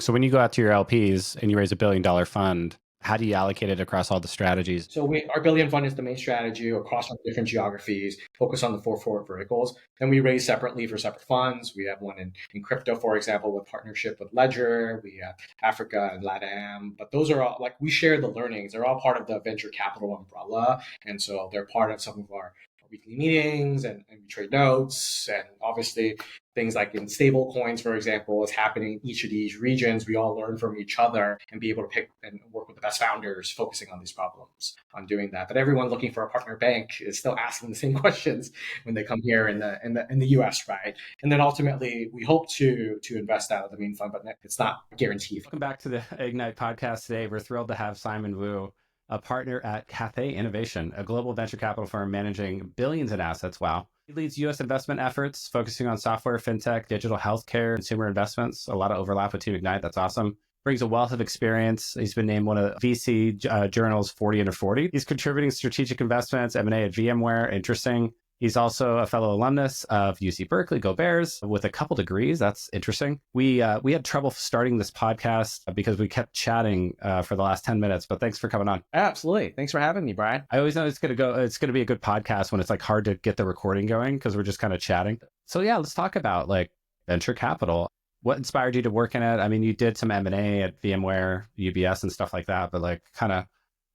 So when you go out to your LPs and you raise $1 billion fund, how do you allocate it across all the strategies? So our billion fund is the main strategy across our different geographies, focus on the four verticals. Then we raise separately for separate funds. We have one in crypto, for example, with partnership with Ledger. We have Africa and LatAm. But those are all like we share the learnings. They're all part of the venture capital umbrella. And so they're part of some of our weekly meetings and we trade notes. And obviously things like in stable coins, for example, is happening in each of these regions. We all learn from each other and be able to pick and work with the best founders focusing on these problems on doing that. But everyone looking for a partner bank is still asking the same questions when they come here in the US, right? And then ultimately we hope to invest out of the main fund, but it's not guaranteed. Welcome back to the Ignite podcast today. We're thrilled to have Simon Wu, a partner at Cathay Innovation, a global venture capital firm managing billions in assets. Wow. He leads U.S. investment efforts, focusing on software, fintech, digital healthcare, consumer investments. A lot of overlap with Team Ignite. That's awesome. Brings a wealth of experience. He's been named one of VC Journal's 40 under 40. He's contributing strategic investments, M&A at VMware. Interesting. He's also a fellow alumnus of UC Berkeley, go Bears, with a couple degrees. That's interesting. We had trouble starting this podcast because we kept chatting for the last 10 minutes, but thanks for coming on. Absolutely. Thanks for having me, Brian. I always know it's going to be a good podcast when it's like hard to get the recording going because we're just kind of chatting. So yeah, let's talk about like venture capital. What inspired you to work in it? I mean, you did some M&A at VMware, UBS and stuff like that, but like kind of,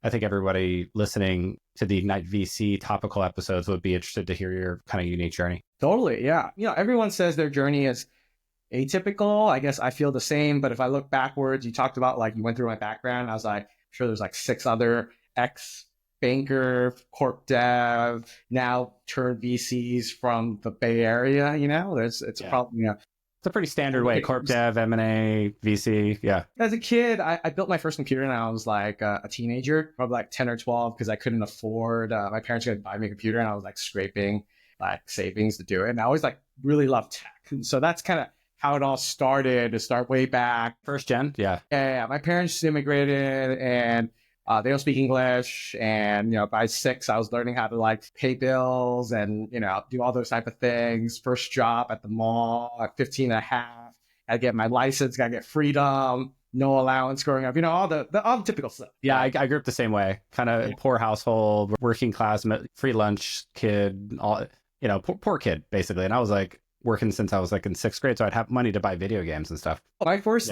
I think everybody listening to the Ignite VC topical episodes would be interested to hear your kind of unique journey. Totally. Yeah. Everyone says their journey is atypical. I guess I feel the same. But if I look backwards, you talked about like you went through my background. I was like, sure, there's like 6 other ex-banker, corp dev, now turned VCs from the Bay Area. It's probably It's a pretty standard way. Corp dev, M&A, VC. Yeah. As a kid, I built my first computer when I was like a teenager, probably like 10 or 12, because I couldn't afford, my parents could buy me a computer and I was like scraping like savings to do it. And I always like really loved tech. And so that's kind of how it all started, to start way back. First gen? Yeah. Yeah. My parents immigrated and they don't speak English. And, by 6, I was learning how to like pay bills and, do all those type of things. First job at the mall at 15 and a half. I get my license, got to get freedom, no allowance growing up, all the typical stuff. Yeah, I grew up the same way. Kind of poor household, working class, free lunch kid, all, poor kid basically. And I was like working since I was like in 6th grade. So I'd have money to buy video games and stuff. My first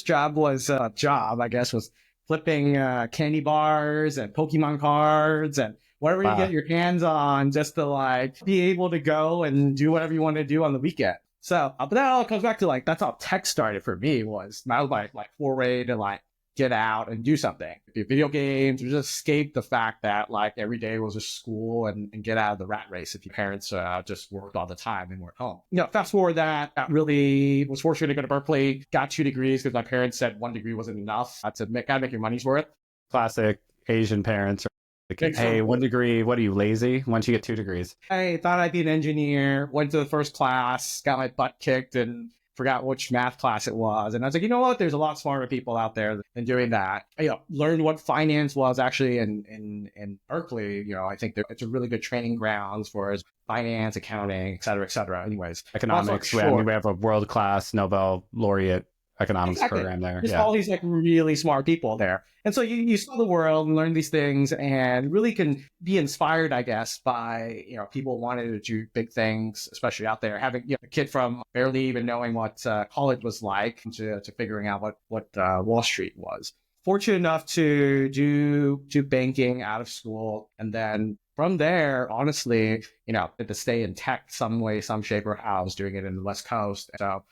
job was was flipping candy bars and Pokemon cards and whatever you get your hands on, just to like be able to go and do whatever you want to do on the weekend. So, but that all comes back to like, that's how tech started for me. Was that was my foray to like get out and do something. Video games, or just escape the fact that like every day was just school and get out of the rat race if your parents just worked all the time and weren't home. Fast forward that, I really was fortunate to go to Berkeley, got 2 degrees because my parents said 1 degree wasn't enough. Gotta make your money's worth. Classic Asian parents. Like, hey, 1 degree, what are you, lazy? Once you get 2 degrees. I thought I'd be an engineer, went to the first class, got my butt kicked and forgot which math class it was. And I was like, you know what? There's a lot smarter people out there than doing that. Learned what finance was actually in Berkeley. I think it's a really good training grounds for finance, accounting, et cetera, et cetera. Anyways. Economics. We have a world-class Nobel laureate economics program there. There's all these like really smart people there. And so you saw the world and learn these things and really can be inspired, I guess, by, people wanting to do big things, especially out there, having a kid from barely even knowing what college was like to figuring out what Wall Street was. Fortunate enough to do banking out of school. And then from there, honestly, to stay in tech some way, some shape or how. I was doing it in the West Coast. So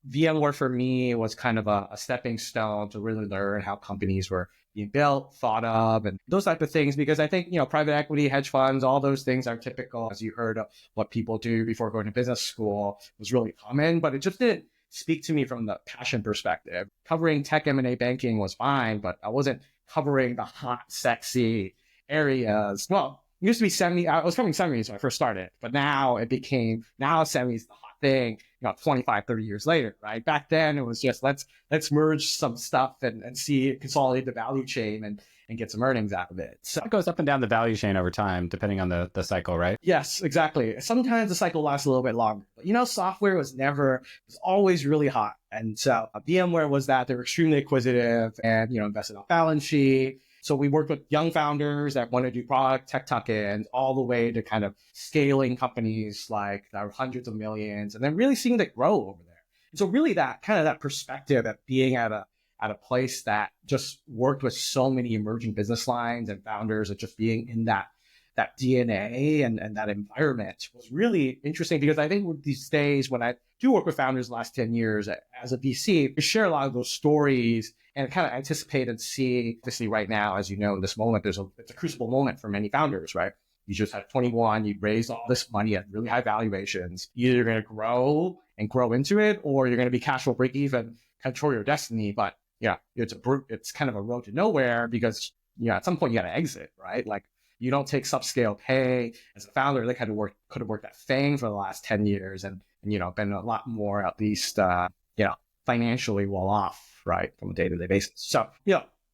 VMware for me was kind of a stepping stone to really learn how companies were being built, thought of, and those type of things. Because I think, private equity, hedge funds, all those things are typical, as you heard of what people do before going to business school was really common, but it just didn't speak to me from the passion perspective. Covering tech M&A banking was fine, but I wasn't covering the hot, sexy areas. Well, it used to be 70. I was covering 70s when I first started, but now 70 is the hot thing, 25, 30 years later, right? Back then it was just, let's merge some stuff and see, consolidate the value chain and get some earnings out of it. So It goes up and down the value chain over time, depending on the cycle, right? yes, exactly. Sometimes the cycle lasts a little bit longer. But software was always really hot. And so VMware was that. They were extremely acquisitive and, invested on balance sheet. So we worked with young founders that want to do product tech tuck-ins all the way to kind of scaling companies like that are hundreds of millions and then really seeing that grow over there. And so really that perspective of being at a place that just worked with so many emerging business lines and founders, and just being in that DNA and that environment was really interesting, because I think with these days, when I do work with founders the last 10 years as a VC, we share a lot of those stories and kind of anticipate and see. Obviously right now, as you know, in this moment, it's a crucible moment for many founders, right? You just had 21, you raised all this money at really high valuations. Either you're going to grow and grow into it, or you're going to be cash flow break even, control your destiny. But yeah, it's kind of a road to nowhere, because at some point you got to exit, right? Like, you don't take subscale pay. As a founder, they could have worked at FANG for the last 10 years and been a lot more, at least, financially well off, right, from a day-to-day basis. So,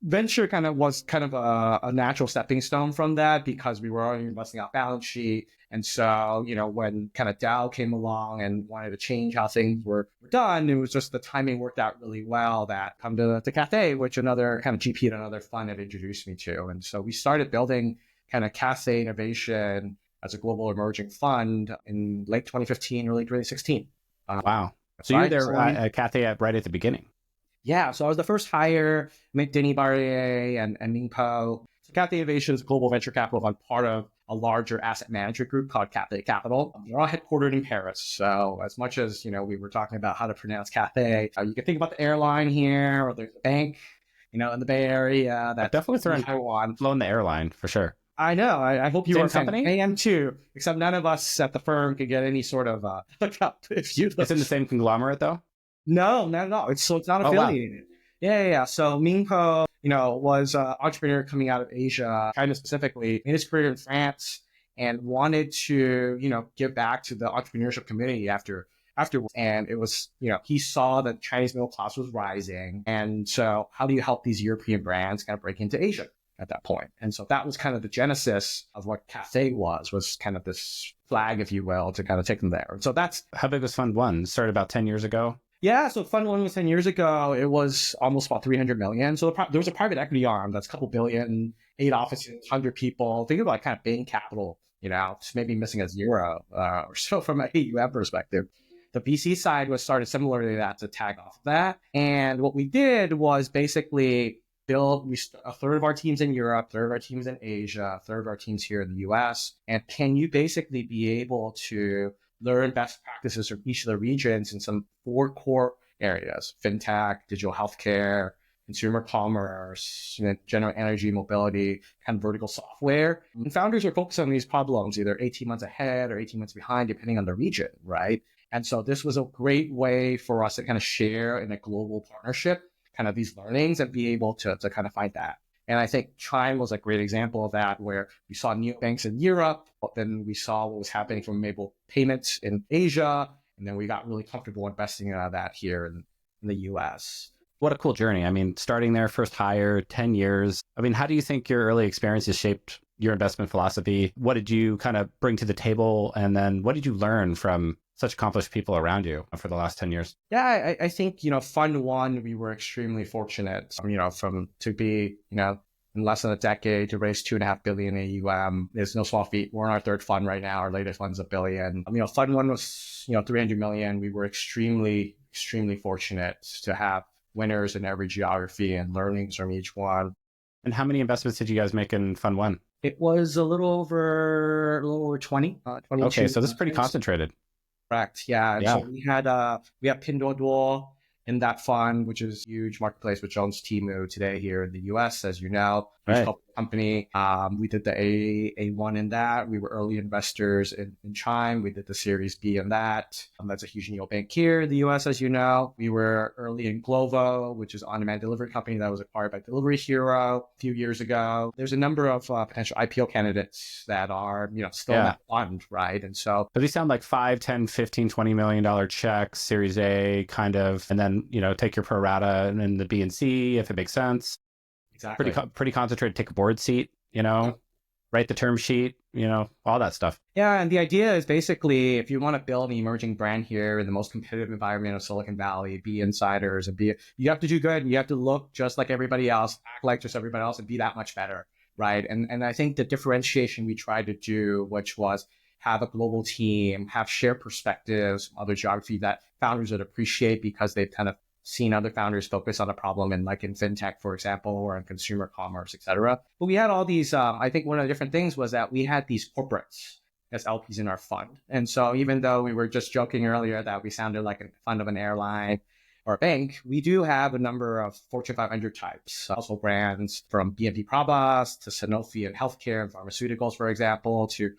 venture was a natural stepping stone from that, because we were already investing out balance sheet. And so, when kind of Dow came along and wanted to change how things were done, it was just the timing worked out really well that come to Cathay, which another kind of GP and another fund had introduced me to. And so we started building kind of Cathay Innovation as a global emerging fund in late 2015, early 2016. Wow. So you're there at Cathay right at the beginning. Yeah. So I was the first hire, met Denis Barrier and Ming Po. So Cathay Innovation is a global venture capital fund, part of a larger asset management group called Cathay Capital. They're all headquartered in Paris. So as much as, we were talking about how to pronounce Cathay, you can think about the airline here, or there's a bank, in the Bay Area. I've definitely flown the airline for sure. I know. I hope you Same were company. I am too, except none of us at the firm could get any sort of hookup. It's in the same conglomerate, though? No, not at all. It's not affiliated. Wow. Yeah. So Ming Po, was an entrepreneur coming out of Asia, China specifically, in his career in France, and wanted to, give back to the entrepreneurship community afterwards. And it was, he saw that Chinese middle class was rising. And so how do you help these European brands kind of break into Asia at that point? And so that was kind of the genesis of what Cathay was kind of this flag, if you will, to kind of take them there. And so that's... How big was Fund 1? Started about 10 years ago? Yeah, so Fund 1 was 10 years ago. It was almost about 300 million. So there was a private equity arm that's a couple billion, 8 offices, 100 people. Think about kind of Bain Capital, just maybe missing a zero or so from an AUM perspective. The VC side was started similarly to that, to tag off of that. And what we did was basically build a third of our teams in Europe, a third of our teams in Asia, a third of our teams here in the US. And can you basically be able to learn best practices from each of the regions in some 4 core areas: fintech, digital healthcare, consumer commerce, general energy, mobility, kind of vertical software. And founders are focused on these problems either 18 months ahead or 18 months behind, depending on the region, right? And so this was a great way for us to kind of share in a global partnership kind of these learnings and be able to kind of find that. And I think Chime was a great example of that, where we saw neobanks in Europe, but then we saw what was happening from mobile payments in Asia, and then we got really comfortable investing in that here in the US. What a cool journey. I mean, starting there, first hire, 10 years. I mean, how do you think your early experiences shaped your investment philosophy? What did you kind of bring to the table? And then what did you learn from such accomplished people around you for the last 10 years? Yeah, I think, Fund 1, we were extremely fortunate, to be, in less than a decade to raise $2.5 billion AUM. There's no small feat. We're in our third fund right now. Our latest fund's $1 billion. Fund 1 was, $300 million. We were extremely, extremely fortunate to have winners in every geography and learnings from each one. And how many investments did you guys make in Fund 1? It was a little over 20. Okay, so this is pretty concentrated. Correct. Yeah. Yeah. So we have Pinduoduo in that fund, which is a huge marketplace, which owns Temu today here in the US, as you know. Right. Company. We did the A1 in that. We were early investors in Chime. We did the Series B in that. That's a huge neobank here in the US, as you know. We were early in Glovo, which is an on-demand delivery company that was acquired by Delivery Hero a few years ago. There's a number of potential IPO candidates that are, still in that fund, right? And so these sound like 5, 10, 15, $20 million checks, Series A kind of, and then, take your pro rata and then the B and C if it makes sense. Exactly. Pretty concentrated, take a board seat, write the term sheet, all that stuff. Yeah, and the idea is basically if you want to build an emerging brand here in the most competitive environment of Silicon Valley, be insiders and you have to do good. You have to look just like everybody else, act like just everybody else, and be that much better, right? And I think the differentiation we tried to do, which was have a global team, have shared perspectives, other geography that founders would appreciate because they've kind of seen other founders focus on a problem in fintech, for example, or in consumer commerce, et cetera. But we had all these, I think one of the different things was that we had these corporates as LPs in our fund. And so even though we were just joking earlier that we sounded like a fund of an airline or a bank, we do have a number of Fortune 500 types, household brands from BNP Paribas to Sanofi and healthcare and pharmaceuticals, for example, to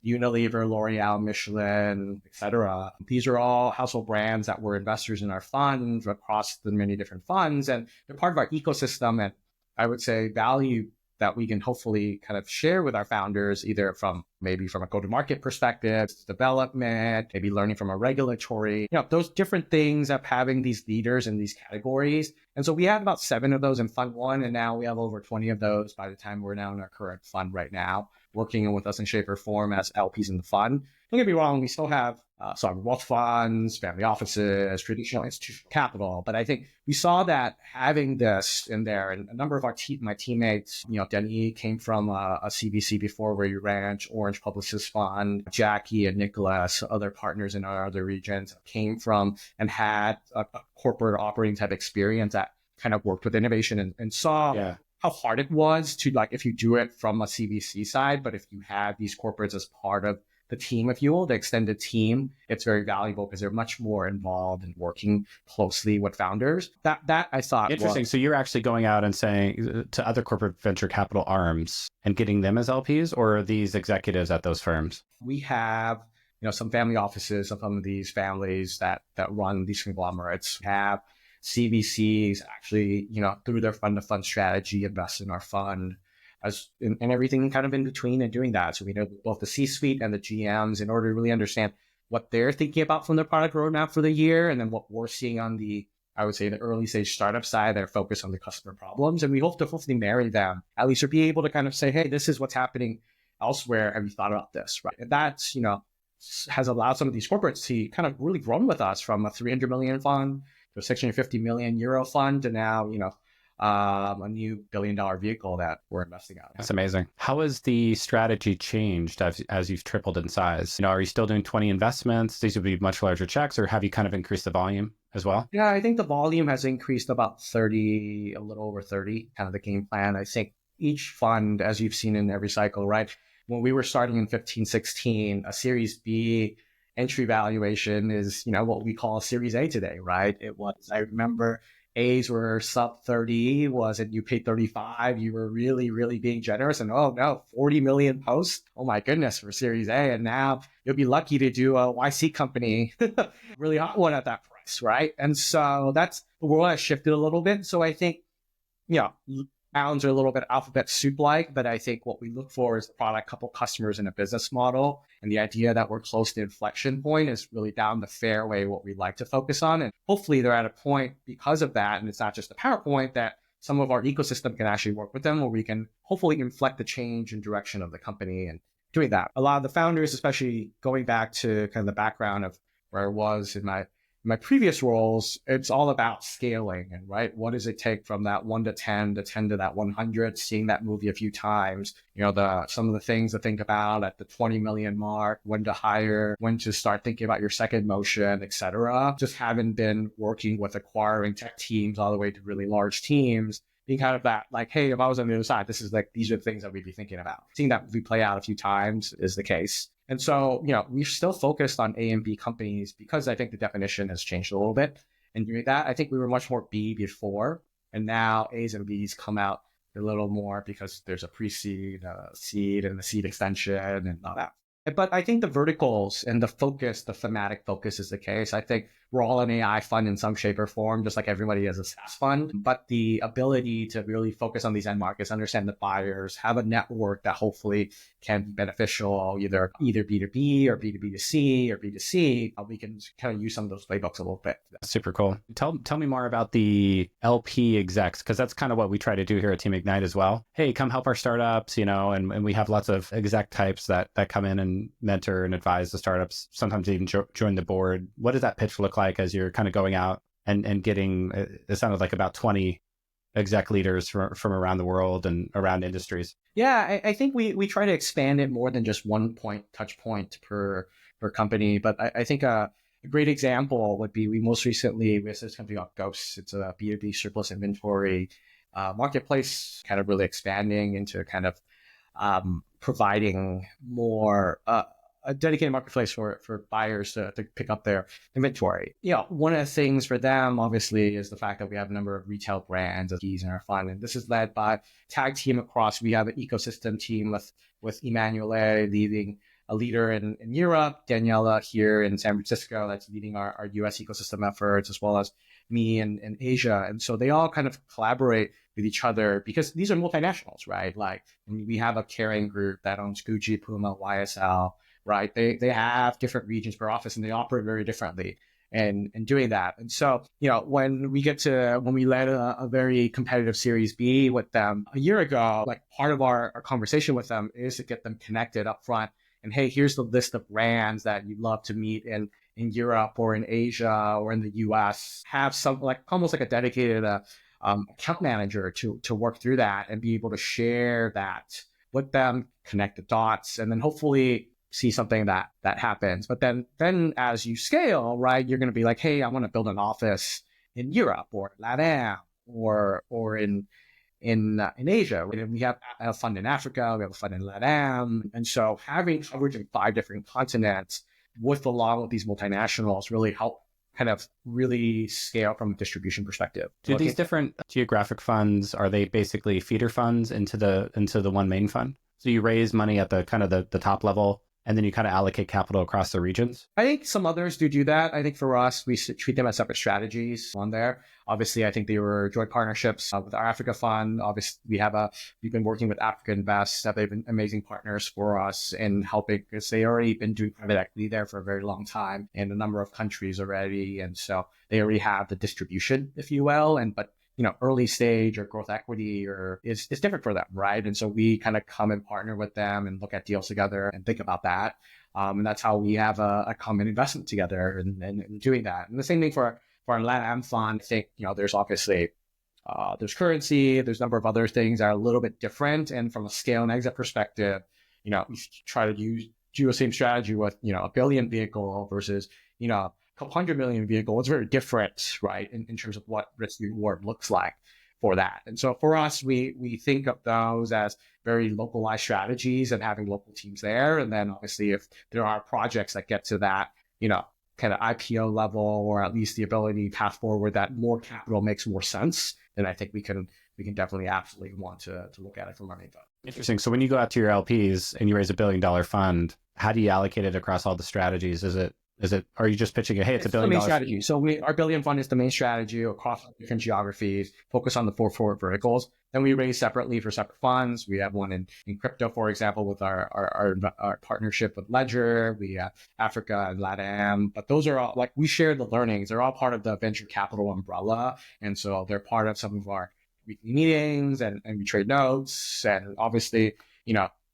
Unilever, L'Oreal, Michelin, etc. These are all household brands that were investors in our fund across the many different funds, and they're part of our ecosystem. And I would say value that we can hopefully kind of share with our founders, either from a go-to-market perspective, development, maybe learning from a regulatory, those different things of having these leaders in these categories. And so we had about 7 of those in Fund 1, and now we have over 20 of those by the time we're now in our current fund right now, working with us in shape or form as LPs in the fund. Don't get me wrong, we still have sovereign wealth funds, family offices, traditional institutional capital. But I think we saw that having this in there, and a number of my teammates, Denis came from a CVC before where you ran Orange Publicist Fund, Jackie and Nicholas, other partners in our other regions, came from and had a corporate operating type experience that kind of worked with innovation and saw how hard it was to, if you do it from a CVC side, but if you have these corporates as part of the team, if you will, the extended team, it's very valuable because they're much more involved in working closely with founders. That I thought interesting. So you're actually going out and saying to other corporate venture capital arms and getting them as LPs, or are these executives at those firms? We have, some family offices of some of these families that run these conglomerates, have CVCs actually, through their fund-to-fund strategy, invest in our fund, and everything kind of in between and doing that. So we know both the C-suite and the GMs in order to really understand what they're thinking about from their product roadmap for the year, and then what we're seeing on the, I would say, the early stage startup side that are focused on the customer problems. And we hope to hopefully marry them, at least, or be able to kind of say, hey, this is what's happening elsewhere. Have you thought about this? Right. And that's, has allowed some of these corporates to kind of really grown with us from a 300 million fund to a 650 million euro fund to now, a new $1 billion vehicle that we're investing out in. That's amazing. How has the strategy changed as you've tripled in size? Are you still doing 20 investments? These would be much larger checks, or have you kind of increased the volume as well? Yeah, I think the volume has increased about 30, a little over 30, kind of the game plan. I think each fund, as you've seen in every cycle, right? When we were starting in 15, 16, a Series B entry valuation is, what we call a Series A today, right? It was, I remember A's were sub 30, and you paid 35, you were really, really being generous. And oh no, 40 million posts. Oh my goodness, for Series A. And now you'll be lucky to do a YC company, really hot one at that price, right? And so that's, the world has shifted a little bit. So I think, bounds are a little bit alphabet soup-like, but I think what we look for is the product, couple customers, and a business model. And the idea that we're close to inflection point is really down the fairway what we'd like to focus on. And hopefully they're at a point because of that, and it's not just a PowerPoint, that some of our ecosystem can actually work with them where we can hopefully inflect the change and direction of the company and doing that. A lot of the founders, especially going back to kind of the background of where I was in my previous roles, it's all about scaling and what does it take from that 1 to 10 to 10 to that 100, seeing that movie a few times, some of the things to think about at the 20 million mark, when to hire, when to start thinking about your second motion, etc. Just having been working with acquiring tech teams all the way to really large teams, being kind of that, hey, if I was on the other side, these are the things that we'd be thinking about. Seeing that movie play out a few times is the case. And so, we're still focused on A and B companies because I think the definition has changed a little bit. And doing that, I think we were much more B before, and now A's and B's come out a little more because there's a pre-seed, seed, and the seed extension and all that. But I think the verticals and the focus, the thematic focus is the case. I think we're all an AI fund in some shape or form, just like everybody has a SaaS fund. But the ability to really focus on these end markets, understand the buyers, have a network that hopefully can be beneficial, either B2B or B2B2C or B2C, we can kind of use some of those playbooks a little bit. Super cool. Tell me more about the LP execs, because that's kind of what we try to do here at Team Ignite as well. Hey, come help our startups, and we have lots of exec types that come in and mentor and advise the startups, sometimes even join the board. What does that pitch look like as you're kind of going out and getting, it sounded like about 20 exec leaders from around the world and around industries? Yeah, I think we try to expand it more than just one touch point per company. But I think a great example would be we most recently with this company called Ghosts. It's a B2B surplus inventory marketplace, kind of really expanding into kind of providing more a dedicated marketplace for buyers to pick up their inventory. One of the things for them, obviously, is the fact that we have a number of retail brands as keys in our fund. And this is led by tag team across. We have an ecosystem team with Emanuele leading a leader in Europe, Daniela here in San Francisco that's leading our US ecosystem efforts, as well as me in Asia. And so they all kind of collaborate with each other because these are multinationals, right? Like we have a Caring group that owns Gucci, Puma, YSL, right? They have different regions per office and they operate very differently and doing that. And so, when we led a very competitive Series B with them a year ago, like part of our conversation with them is to get them connected up front. And hey, here's the list of brands that you'd love to meet in Europe or in Asia or in the US. Have some like almost like a dedicated account manager to work through that and be able to share that with them, connect the dots, and then hopefully see something that happens. But then as you scale, right, you're going to be like, hey, I want to build an office in Europe or LatAm or in Asia. We have a fund in Africa, we have a fund in LatAm. And so having coverage in 5 different continents along with these multinationals really help kind of really scale from a distribution perspective. Do these different geographic funds, are they basically feeder funds into the one main fund? So you raise money at the kind of the top level, and then you kind of allocate capital across the regions? I think some others do that. I think for us, we treat them as separate strategies on there. Obviously, I think they were joint partnerships with our Africa fund. Obviously, we've been working with Africa Invest. They've been amazing partners for us in helping because they already been doing private equity there for a very long time in a number of countries already. And so they already have the distribution, if you will. But early stage or growth equity is different for them, right? And so we kind of come and partner with them and look at deals together and think about that. And that's how we have a common investment together and doing that. And the same thing for our LatAm fund. I think, there's obviously, there's currency, there's a number of other things that are a little bit different. And from a scale and exit perspective, we try to do the same strategy with, a billion vehicle versus, a couple 100 million vehicle. It's very different, right? In terms of what risk reward looks like for that. And so for us, we think of those as very localized strategies and having local teams there. And then obviously if there are projects that get to that, kind of IPO level, or at least the ability path forward that more capital makes more sense, then I think we can definitely absolutely want to look at it from our main fund. Interesting. So when you go out to your LPs and you raise $1 billion fund, how do you allocate it across all the strategies? Are you just pitching hey, it's $1 billion? The main strategy. So our billion fund is the main strategy across different geographies, focus on the 4 forward verticals. Then we raise separately for separate funds. We have one in crypto, for example, with our partnership with Ledger. We have Africa and LatAm. But those are all like we share the learnings. They're all part of the venture capital umbrella. And so they're part of some of our weekly meetings and we trade notes. And obviously,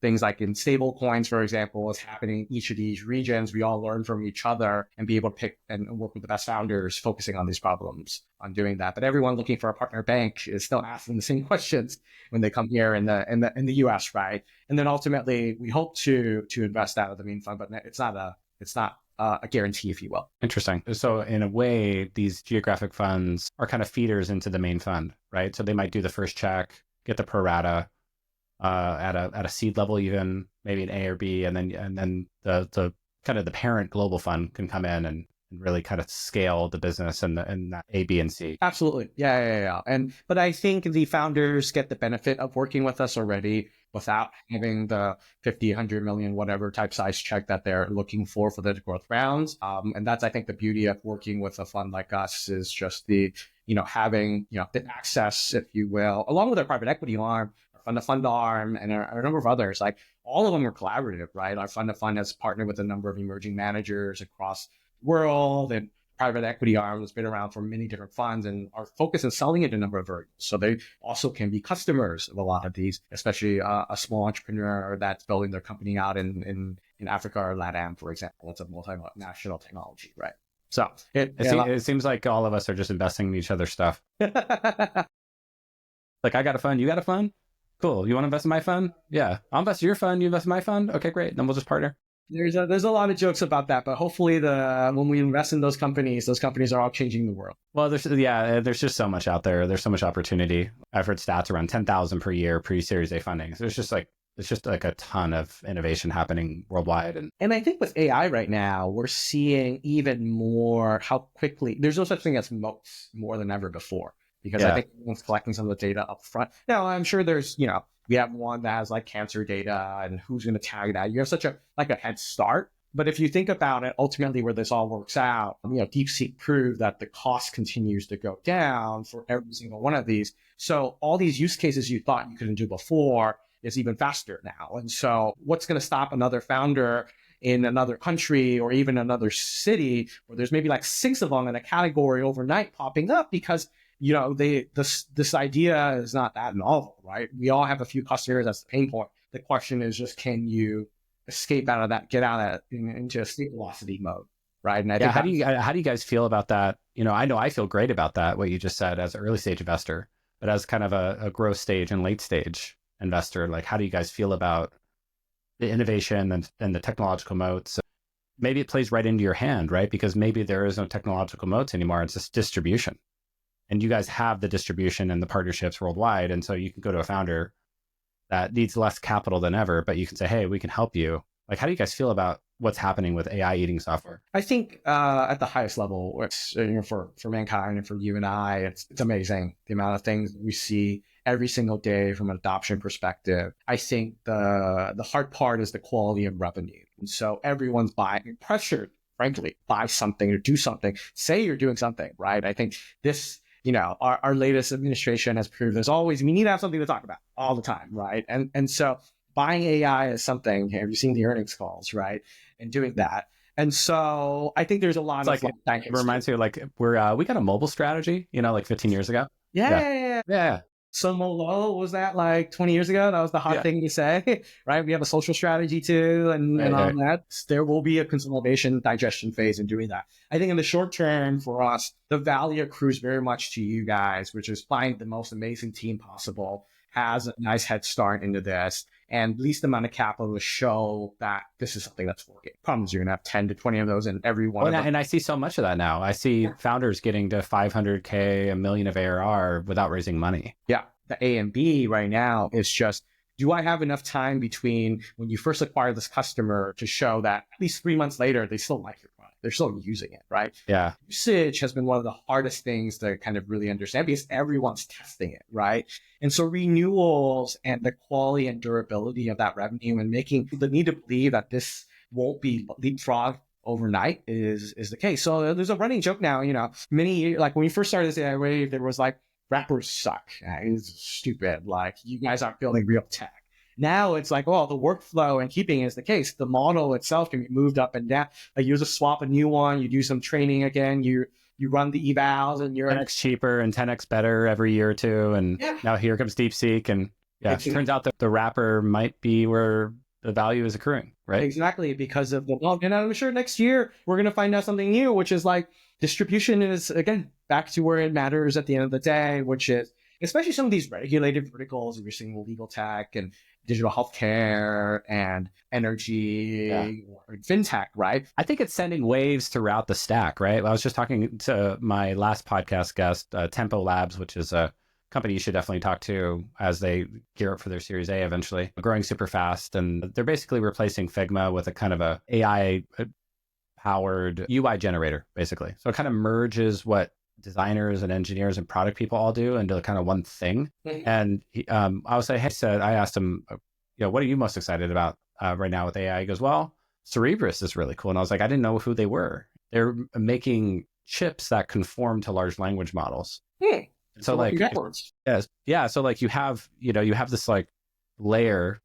things like in stable coins, for example, is happening in each of these regions. We all learn from each other and be able to pick and work with the best founders focusing on these problems on doing that. But everyone looking for a partner bank is still asking the same questions when they come here in the US, right? And then ultimately we hope to invest out of the main fund, but it's not a guarantee, if you will. Interesting. So in a way, these geographic funds are kind of feeders into the main fund, right? So they might do the first check, get the pro rata, at a seed level, even maybe an A or B, and then the kind of the parent global fund can come in and and really kind of scale the business and that A, B, and C. Absolutely. Yeah. But I think the founders get the benefit of working with us already without having the 50, 100 million, whatever type size check that they're looking for the growth rounds. And that's, I think, the beauty of working with a fund like us is just having, the access, if you will, along with our private equity arm, our fund to fund arm, and a number of others. Like all of them are collaborative, right? Our fund to fund has partnered with a number of emerging managers across the world, and private equity arm has been around for many different funds and are focused on selling it in a number of verticals. So they also can be customers of a lot of these, especially a small entrepreneur that's building their company out in Africa or LatAm, for example. It's a multinational technology, right? So it seems like all of us are just investing in each other's stuff. Like, I got a fund, you got a fund? Cool. You want to invest in my fund? Yeah. I'll invest in your fund, you invest in my fund? Okay, great. Then we'll just partner. There's a lot of jokes about that, but hopefully when we invest in those companies are all changing the world. Well, there's just so much out there. There's so much opportunity. I've heard stats around 10,000 per year pre-Series A funding. So it's just like a ton of innovation happening worldwide. And I think with AI right now, we're seeing even more how quickly there's no such thing as moats more than ever before, because I think everyone's collecting some of the data up front. Now, I'm sure there's, we have one that has like cancer data and who's going to tag that. You have such a head start. But if you think about it, ultimately where this all works out, DeepSeek proved that the cost continues to go down for every single one of these. So all these use cases you thought you couldn't do before is even faster now. And so what's going to stop another founder in another country or even another city where there's maybe like 6 of them in a category overnight popping up because this idea is not that novel, right? We all have a few customers. That's the pain point. The question is just, can you escape out of that, get out of that into a state velocity mode, right? And I think how do you guys feel about that? I know I feel great about that, what you just said as an early stage investor, but as kind of a growth stage and late stage investor, like how do you guys feel about the innovation and the technological moats? Maybe it plays right into your hand, right? Because maybe there is no technological moats anymore. It's just distribution. And you guys have the distribution and the partnerships worldwide. And so you can go to a founder that needs less capital than ever, but you can say, hey, we can help you. Like, how do you guys feel about what's happening with AI eating software? I think at the highest level, it's, for mankind and for you and I, it's amazing the amount of things we see every single day from an adoption perspective. I think the hard part is the quality of revenue. And so everyone's pressured, frankly, buy something or do something, say you're doing something, right? I think this, our latest administration has proved we need to have something to talk about all the time, right? And so buying AI is something, have you seen the earnings calls, right? And doing that. And so I think there's a lot of it reminds me of like we got a mobile strategy, like 15 years ago. Yeah. So Molo, was that like 20 years ago? That was the hot thing to say, right? We have a social strategy too, and all that. There will be a consolidation digestion phase in doing that. I think in the short term for us, the value accrues very much to you guys, which is find the most amazing team possible, has a nice head start into this, and least amount of capital to show that this is something that's working. Problems, you're going to have 10 to 20 of those in every one of them. And I see so much of that now. I see founders getting to 500K, $1 million of ARR without raising money. Yeah. The A and B right now is just, do I have enough time between when you first acquire this customer to show that at least 3 months later, they still like your product. They're still using it, right? Yeah. Usage has been one of the hardest things to kind of really understand because everyone's testing it, right? And so renewals and the quality and durability of that revenue and making the need to believe that this won't be leapfrog overnight is the case. So there's a running joke now, like when we first started this AI wave, there was like, rappers suck. It's stupid. Like, you guys aren't building real tech. Now it's like, the workflow and keeping is the case. The model itself can be moved up and down. Like, you just swap a new one, you do some training again, you run the evals, and you're 10x cheaper and 10x better every year or two. And now here comes DeepSeek, and it turns out that the wrapper might be where the value is accruing, right? Exactly, because of and I'm sure next year we're going to find out something new, which is like distribution is, again, back to where it matters at the end of the day, which is especially some of these regulated verticals. You're seeing legal tech and digital healthcare and energy or fintech, right? I think it's sending waves throughout the stack, right? I was just talking to my last podcast guest, Tempo Labs, which is a company you should definitely talk to as they gear up for their Series A eventually, growing super fast. And they're basically replacing Figma with a kind of a AI powered UI generator, basically. So it kind of merges what designers and engineers and product people all do into kind of one thing. And I was like, hey, I asked him, what are you most excited about right now with AI? He goes, well, Cerebrus is really cool. And I was like, I didn't know who they were. They're making chips that conform to large language models. So like, yeah. So like you have this like layer,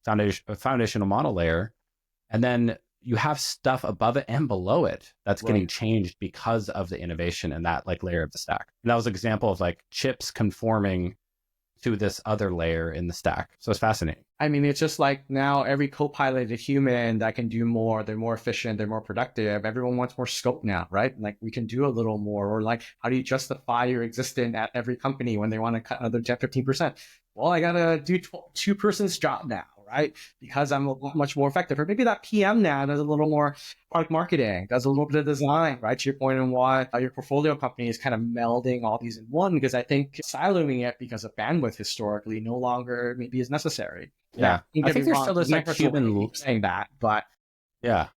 foundational model layer, and then you have stuff above it and below it that's getting changed because of the innovation in that like layer of the stack. And that was an example of like chips conforming to this other layer in the stack. So it's fascinating. I mean, it's just like now every co-piloted human that can do more, they're more efficient, they're more productive. Everyone wants more scope now, right? Like we can do a little more, or like, how do you justify your existence at every company when they want to cut another 10, 15%? Well, I got to do two person's job now, right? Because I'm much more effective. Or maybe that PM now does a little more product marketing, does a little bit of design, right? To your point on why your portfolio company is kind of melding all these in one, because I think siloing it because of bandwidth historically no longer maybe is necessary. Yeah. I think there's still this like human saying that, but yeah,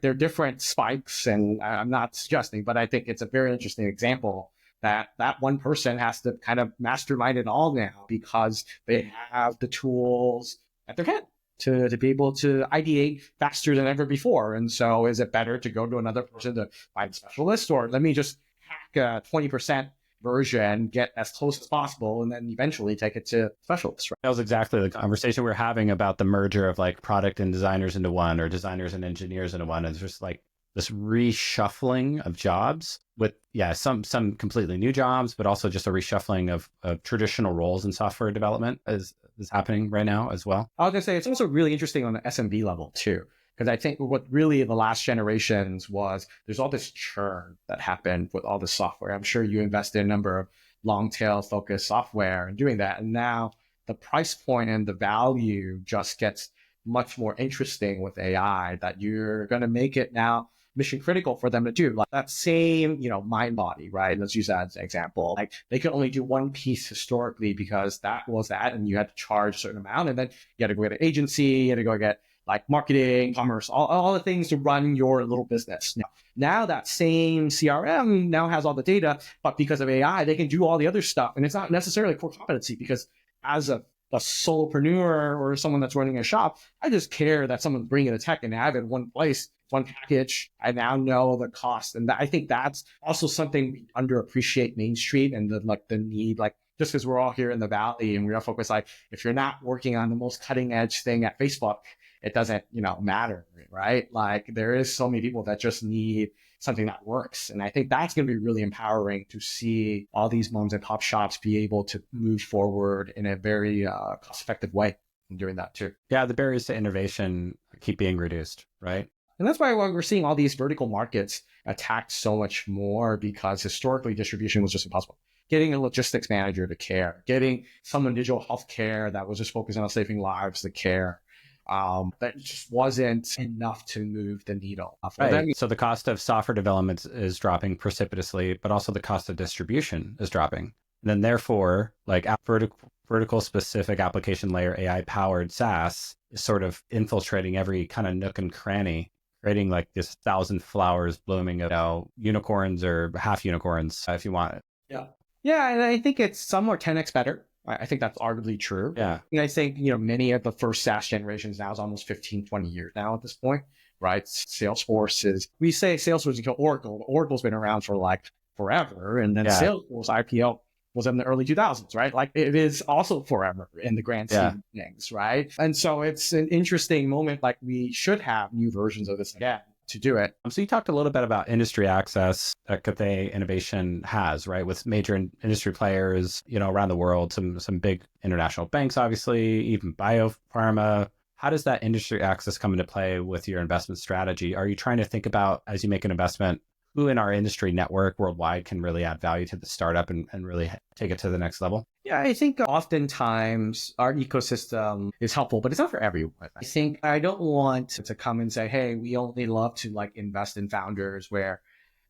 they're different spikes. And I'm not suggesting, but I think it's a very interesting example that one person has to kind of mastermind it all now because they have the tools at their head to be able to ideate faster than ever before. And so is it better to go to another person to find a specialist, or let me just hack a 20% version, get as close as possible, and then eventually take it to specialists? Right? That was exactly the conversation we were having about the merger of like product and designers into one, or designers and engineers into one. It's just like this reshuffling of jobs with, some completely new jobs, but also just a reshuffling of traditional roles in software development is happening right now as well. I was going to say, it's also really interesting on the SMB level too, because I think what really the last generations was, there's all this churn that happened with all the software. I'm sure you invested in a number of long tail focused software and doing that. And now the price point and the value just gets much more interesting with AI, that you're going to make it now mission critical for them to do. Like that same, mind body, right? Let's use that as an example. Like they could only do one piece historically because that was that, and you had to charge a certain amount, and then you had to go get an agency, you had to go get like marketing, commerce, all the things to run your little business. Now that same CRM now has all the data, but because of AI, they can do all the other stuff. And it's not necessarily core competency, because as a solopreneur or someone that's running a shop, I just care that someone's bringing the tech and have it in one place, one package. I now know the cost. And I think that's also something we underappreciate Main Street, and the need, like, just because we're all here in the Valley and we are focused, like, if you're not working on the most cutting edge thing at Facebook, it doesn't, matter, right? Like there is so many people that just need something that works. And I think that's going to be really empowering to see all these moms and pop shops be able to move forward in a very cost-effective way in doing that too. Yeah, the barriers to innovation keep being reduced, right? And that's why we're seeing all these vertical markets attacked so much more, because historically distribution was just impossible. Getting a logistics manager to care, getting someone in digital healthcare that was just focusing on saving lives to care. That just wasn't enough to move the needle. Right. So the cost of software development is dropping precipitously, but also the cost of distribution is dropping. And then therefore, like vertical specific application layer AI powered SaaS is sort of infiltrating every kind of nook and cranny, creating like this 1,000 flowers blooming of unicorns or half unicorns, if you want it. Yeah. Yeah. And I think it's some are 10x better. I think that's arguably true. Yeah. And I think, many of the first SaaS generations now is almost 15, 20 years now at this point, right? Salesforce we say Salesforce is Oracle. But Oracle's been around for like forever. And then Salesforce IPO was in the early 2000s, right? Like it is also forever in the grand scheme of things, right? And so it's an interesting moment. Like we should have new versions of this again to do it. So you talked a little bit about industry access that Cathay Innovation has, right? With major industry players, around the world, some big international banks, obviously, even biopharma. How does that industry access come into play with your investment strategy? Are you trying to think about, as you make an investment, who in our industry network worldwide can really add value to the startup and really take it to the next level? Yeah, I think oftentimes our ecosystem is helpful, but it's not for everyone. I think I don't want to come and say, hey, we only love to like invest in founders where,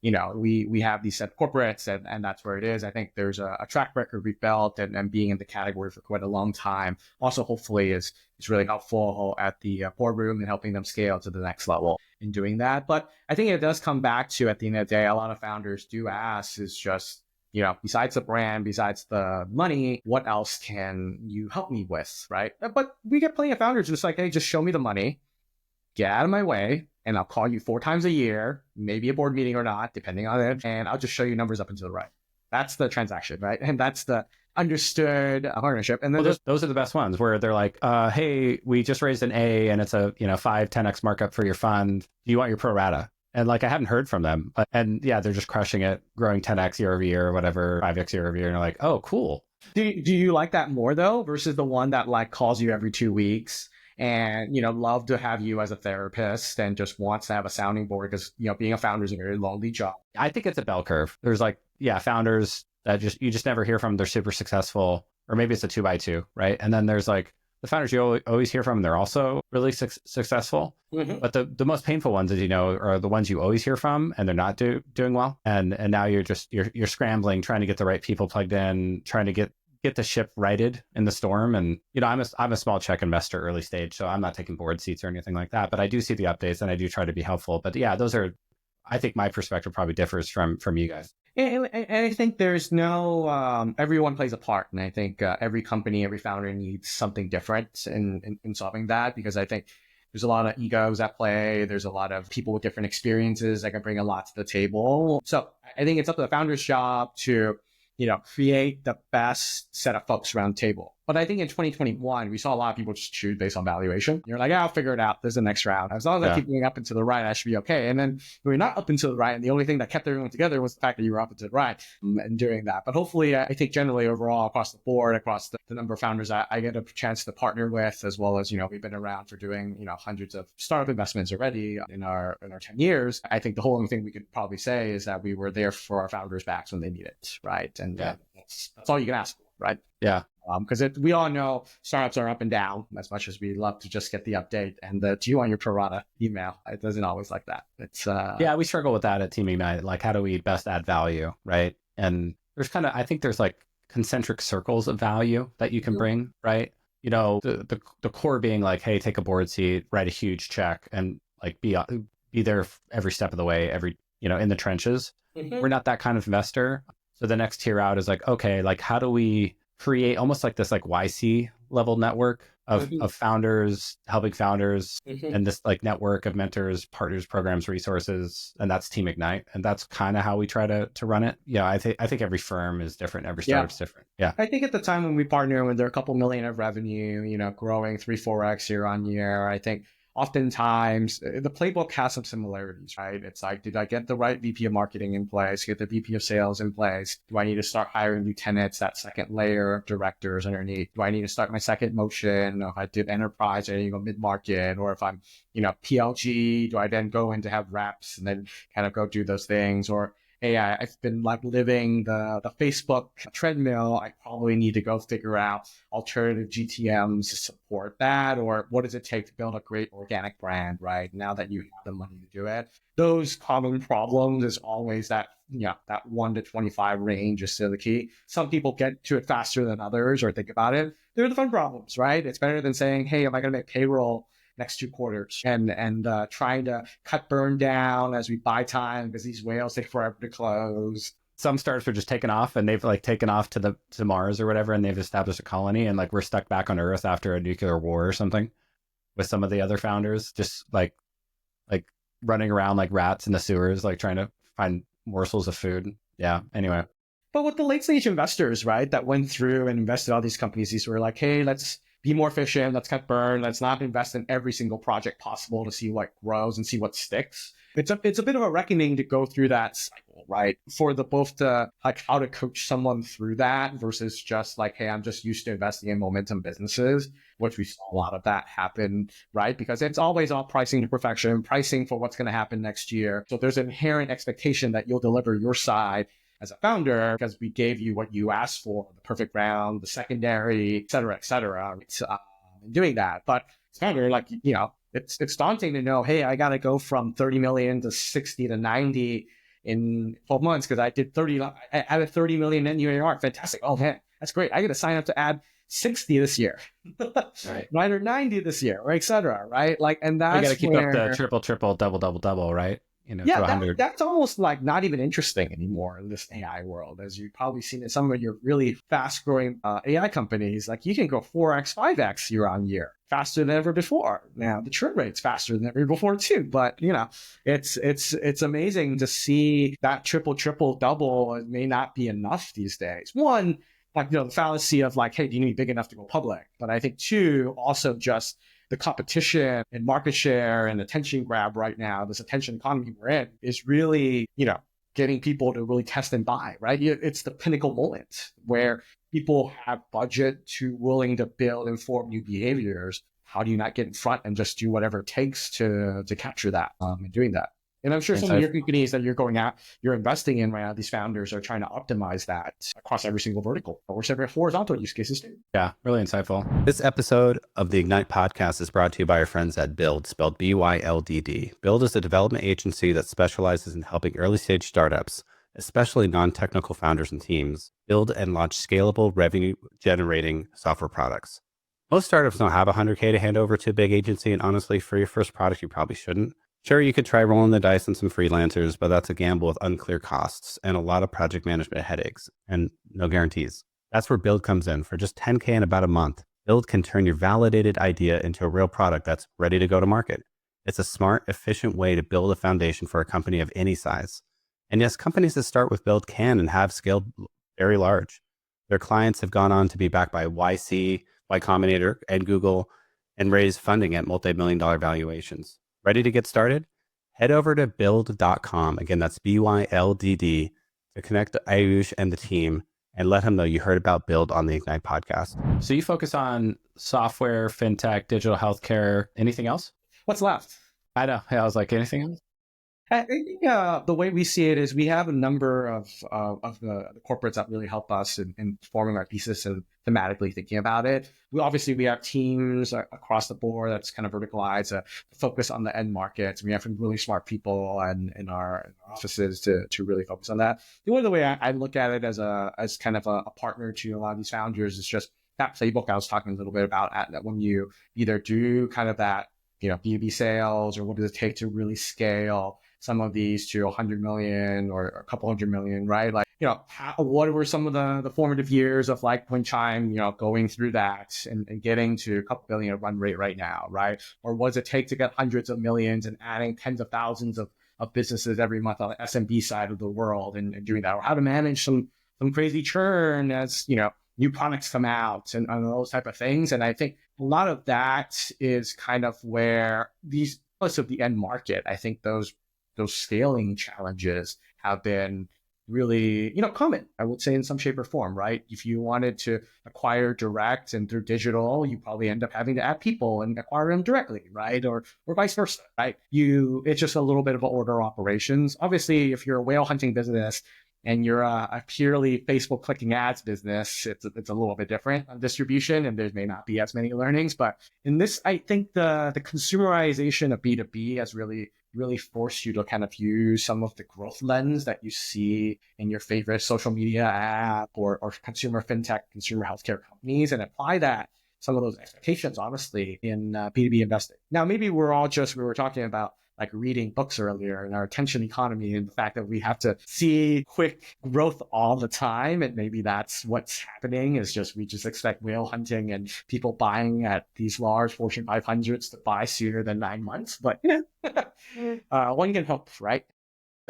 we have these set corporates and that's where it is. I think there's a track record we've built and being in the category for quite a long time. Also, hopefully is really helpful at the boardroom and helping them scale to the next level. in doing that. But I think it does come back to, at the end of the day, a lot of founders do ask is just, besides the brand, besides the money, what else can you help me with, right? But we get plenty of founders just like, hey, just show me the money, get out of my way, and I'll call you 4 times a year, maybe a board meeting or not, depending on it, and I'll just show you numbers up and to the right. That's the transaction, right? And that's the understood partnership. And then those are the best ones where they're like, hey, we just raised an A and it's a 5-10x markup for your fund. Do you want your pro rata? And like, I haven't heard from them, and yeah, they're just crushing it, growing 10x year over year or whatever, 5x year over year. And you're like, oh, cool. Do you like that more though, versus the one that like calls you every 2 weeks and, love to have you as a therapist and just wants to have a sounding board because, being a founder is a very lonely job? I think it's a bell curve. There's like, founders that you just never hear from. They're super successful, or maybe it's a 2x2, right? And then there's like the founders you always hear from, and they're also really successful. Mm-hmm. But the most painful ones, as you know, are the ones you always hear from, and they're not doing well. And now you're scrambling, trying to get the right people plugged in, trying to get the ship righted in the storm. And I'm a small check investor, early stage, so I'm not taking board seats or anything like that. But I do see the updates, and I do try to be helpful. But yeah, those are, I think my perspective probably differs from you guys. And I think there's no, everyone plays a part. And I think every company, every founder needs something different in solving that, because I think there's a lot of egos at play. There's a lot of people with different experiences that can bring a lot to the table. So I think it's up to the founder's job to, create the best set of folks around the table. But I think in 2021, we saw a lot of people just choose based on valuation. You're like, I'll figure it out. There's the next round. As long as I keep going up and to the right, I should be okay. And then we're not up and to the right. And the only thing that kept everyone together was the fact that you were up and to the right and doing that. But hopefully, I think generally overall across the board, across the number of founders I get a chance to partner with, as well as, we've been around for doing, hundreds of startup investments already in our 10 years. I think the whole only thing we could probably say is that we were there for our founders' backs when they need it, right? And that's all you can ask for, right? Yeah. Because we all know startups are up and down, as much as we love to just get the update and the do you want your pro rata email. It doesn't always like that. It's we struggle with that at Team Ignite. Like, how do we best add value, right? And there's I think there's like concentric circles of value that you can bring, right? The core being like, hey, take a board seat, write a huge check, and like be there every step of the way, in the trenches. Mm-hmm. We're not that kind of investor. So the next tier out is like, okay, like how do we create almost like this like YC level network of founders, helping founders, and this like network of mentors, partners, programs, resources, and that's Team Ignite. And that's kind of how we try to run it. Yeah, I think every firm is different, every startup's different. Yeah. I think at the time when we partner, when they're a couple million of revenue, growing 3-4x year on year, I think oftentimes the playbook has some similarities, right? It's like, did I get the right VP of marketing in place? Get the VP of sales in place? Do I need to start hiring lieutenants, that second layer of directors underneath? Do I need to start my second motion? Or if I did enterprise, I need to go mid-market. Or if I'm, PLG, do I then go in to have reps and then kind of go do those things? Or hey, I've been like living the Facebook treadmill. I probably need to go figure out alternative GTMs to support that. Or what does it take to build a great organic brand, right? Now that you have the money to do it. Those common problems is always that 1 to 25 range is still the key. Some people get to it faster than others or think about it. They're the fun problems, right? It's better than saying, hey, am I going to make payroll next 2 quarters and trying to cut burn down as we buy time because these whales take forever to close. Some startups are just taken off, and they've like taken off to Mars or whatever, and they've established a colony, and like we're stuck back on Earth after a nuclear war or something with some of the other founders, just like running around like rats in the sewers, like trying to find morsels of food. Yeah. Anyway. But with the late stage investors, right, that went through and invested all these companies, these were like, hey, let's be more efficient. Let's cut burn. Let's not invest in every single project possible to see what grows and see what sticks. It's a bit of a reckoning to go through that cycle, right? For both the like how to coach someone through that versus just like, hey, I'm just used to investing in momentum businesses, which we saw a lot of that happen, right? Because it's always all pricing to perfection, pricing for what's going to happen next year. So there's an inherent expectation that you'll deliver your side as a founder, because we gave you what you asked for, the perfect round, the secondary, et cetera, doing that. But as a founder, like, it's daunting to know, hey, I got to go from 30 million to 60 to 90 in 12 months because I added 30 million net new ARR. Fantastic. Oh man, that's great. I got to sign up to add 60 this year, Right. right? Or 90 this year, or et cetera, right? Like, and You got to that's keep up the where, triple, double, right? To yeah, 100. that's almost like not even interesting anymore in this AI world. As you've probably seen in some of your really fast growing AI companies, like you can go 4x, 5x year on year, faster than ever before. Now the churn rate's faster than ever before too. But it's amazing to see that triple, double. It may not be enough these days. One, like the fallacy of like, hey, do you need to be big enough to go public? But I think two, also just the competition and market share and attention grab right now, this attention economy we're in, is really, getting people to really test and buy, right? It's the pinnacle moment where people have budget to willing to build and form new behaviors. How do you not get in front and just do whatever it takes to capture that and doing that? And I'm sure some of your companies that you're investing in right now, these founders are trying to optimize that across every single vertical or several horizontal use cases too. Yeah, really insightful. This episode of the Ignite podcast is brought to you by our friends at Build, spelled BYLDD. Build is a development agency that specializes in helping early stage startups, especially non-technical founders and teams, build and launch scalable revenue generating software products. Most startups don't have $100K to hand over to a big agency, and honestly, for your first product, you probably shouldn't. Sure, you could try rolling the dice on some freelancers, but that's a gamble with unclear costs and a lot of project management headaches and no guarantees. That's where Build comes in. For just $10K in about a month, Build can turn your validated idea into a real product that's ready to go to market. It's a smart, efficient way to build a foundation for a company of any size. And yes, companies that start with Build can and have scaled very large. Their clients have gone on to be backed by YC, Y Combinator, and Google, and raise funding at multi-million-dollar valuations. Ready to get started? Head over to build.com. Again, that's BYLDD, to connect to Ayush and the team and let him know you heard about Build on the Ignite podcast. So you focus on software, fintech, digital healthcare, anything else? What's left? I know. I was like, anything else? I think the way we see it is we have a number of the corporates that really help us in forming our thesis and thematically thinking about it. We have teams across the board that's kind of verticalized, focus on the end markets. We have some really smart people and in our offices to really focus on that. The only way I look at it as kind of a partner to a lot of these founders is just that playbook I was talking a little bit about, that when you either do kind of that, B2B sales, or what does it take to really scale some of these to 100 million or a couple hundred million, right? Like, what were some of the formative years of like Point Chime, going through that and getting to a couple billion run rate right now, right? Or what does it take to get hundreds of millions and adding tens of thousands of businesses every month on the SMB side of the world and doing that? Or how to manage some crazy churn as, new products come out and those type of things. And I think a lot of that is kind of where these parts of the end market, I think those scaling challenges have been really, common, I would say, in some shape or form, right? If you wanted to acquire direct and through digital, you probably end up having to add people and acquire them directly, right? Or vice versa, right? It's just a little bit of an order of operations. Obviously, if you're a whale hunting business and you're a purely Facebook clicking ads business, it's a little bit different on distribution, and there may not be as many learnings. But in this, I think the consumerization of B2B has really forced you to kind of use some of the growth lens that you see in your favorite social media app or consumer fintech, consumer healthcare companies, and apply some of those expectations, honestly, in B2B investing. Now, maybe we were talking about like reading books earlier and our attention economy and the fact that we have to see quick growth all the time. And maybe that's what's happening, is we just expect whale hunting and people buying at these large Fortune 500s to buy sooner than 9 months. But, one can hope, right?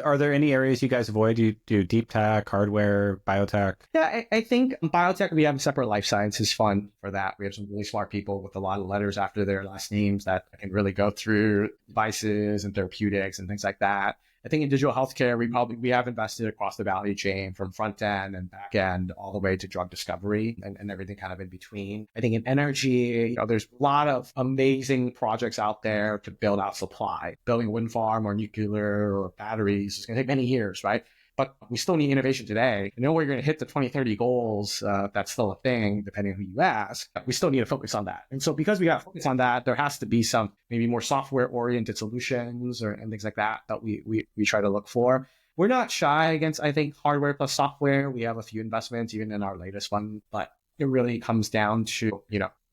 Are there any areas you guys avoid? Do you do deep tech, hardware, biotech? Yeah, I think biotech, we have a separate life sciences fund for that. We have some really smart people with a lot of letters after their last names that can really go through devices and therapeutics and things like that. I think in digital healthcare, we have invested across the value chain from front end and back end all the way to drug discovery and everything kind of in between. I think in energy, there's a lot of amazing projects out there to build out supply. Building a wind farm or nuclear or batteries is going to take many years, right? But we still need innovation today. You know where you're going to hit the 2030 goals. That's still a thing, depending on who you ask. We still need to focus on that. And so because we got to focus on that, there has to be some maybe more software-oriented solutions and things like that we try to look for. We're not shy against, I think, hardware plus software. We have a few investments even in our latest one. But it really comes down to,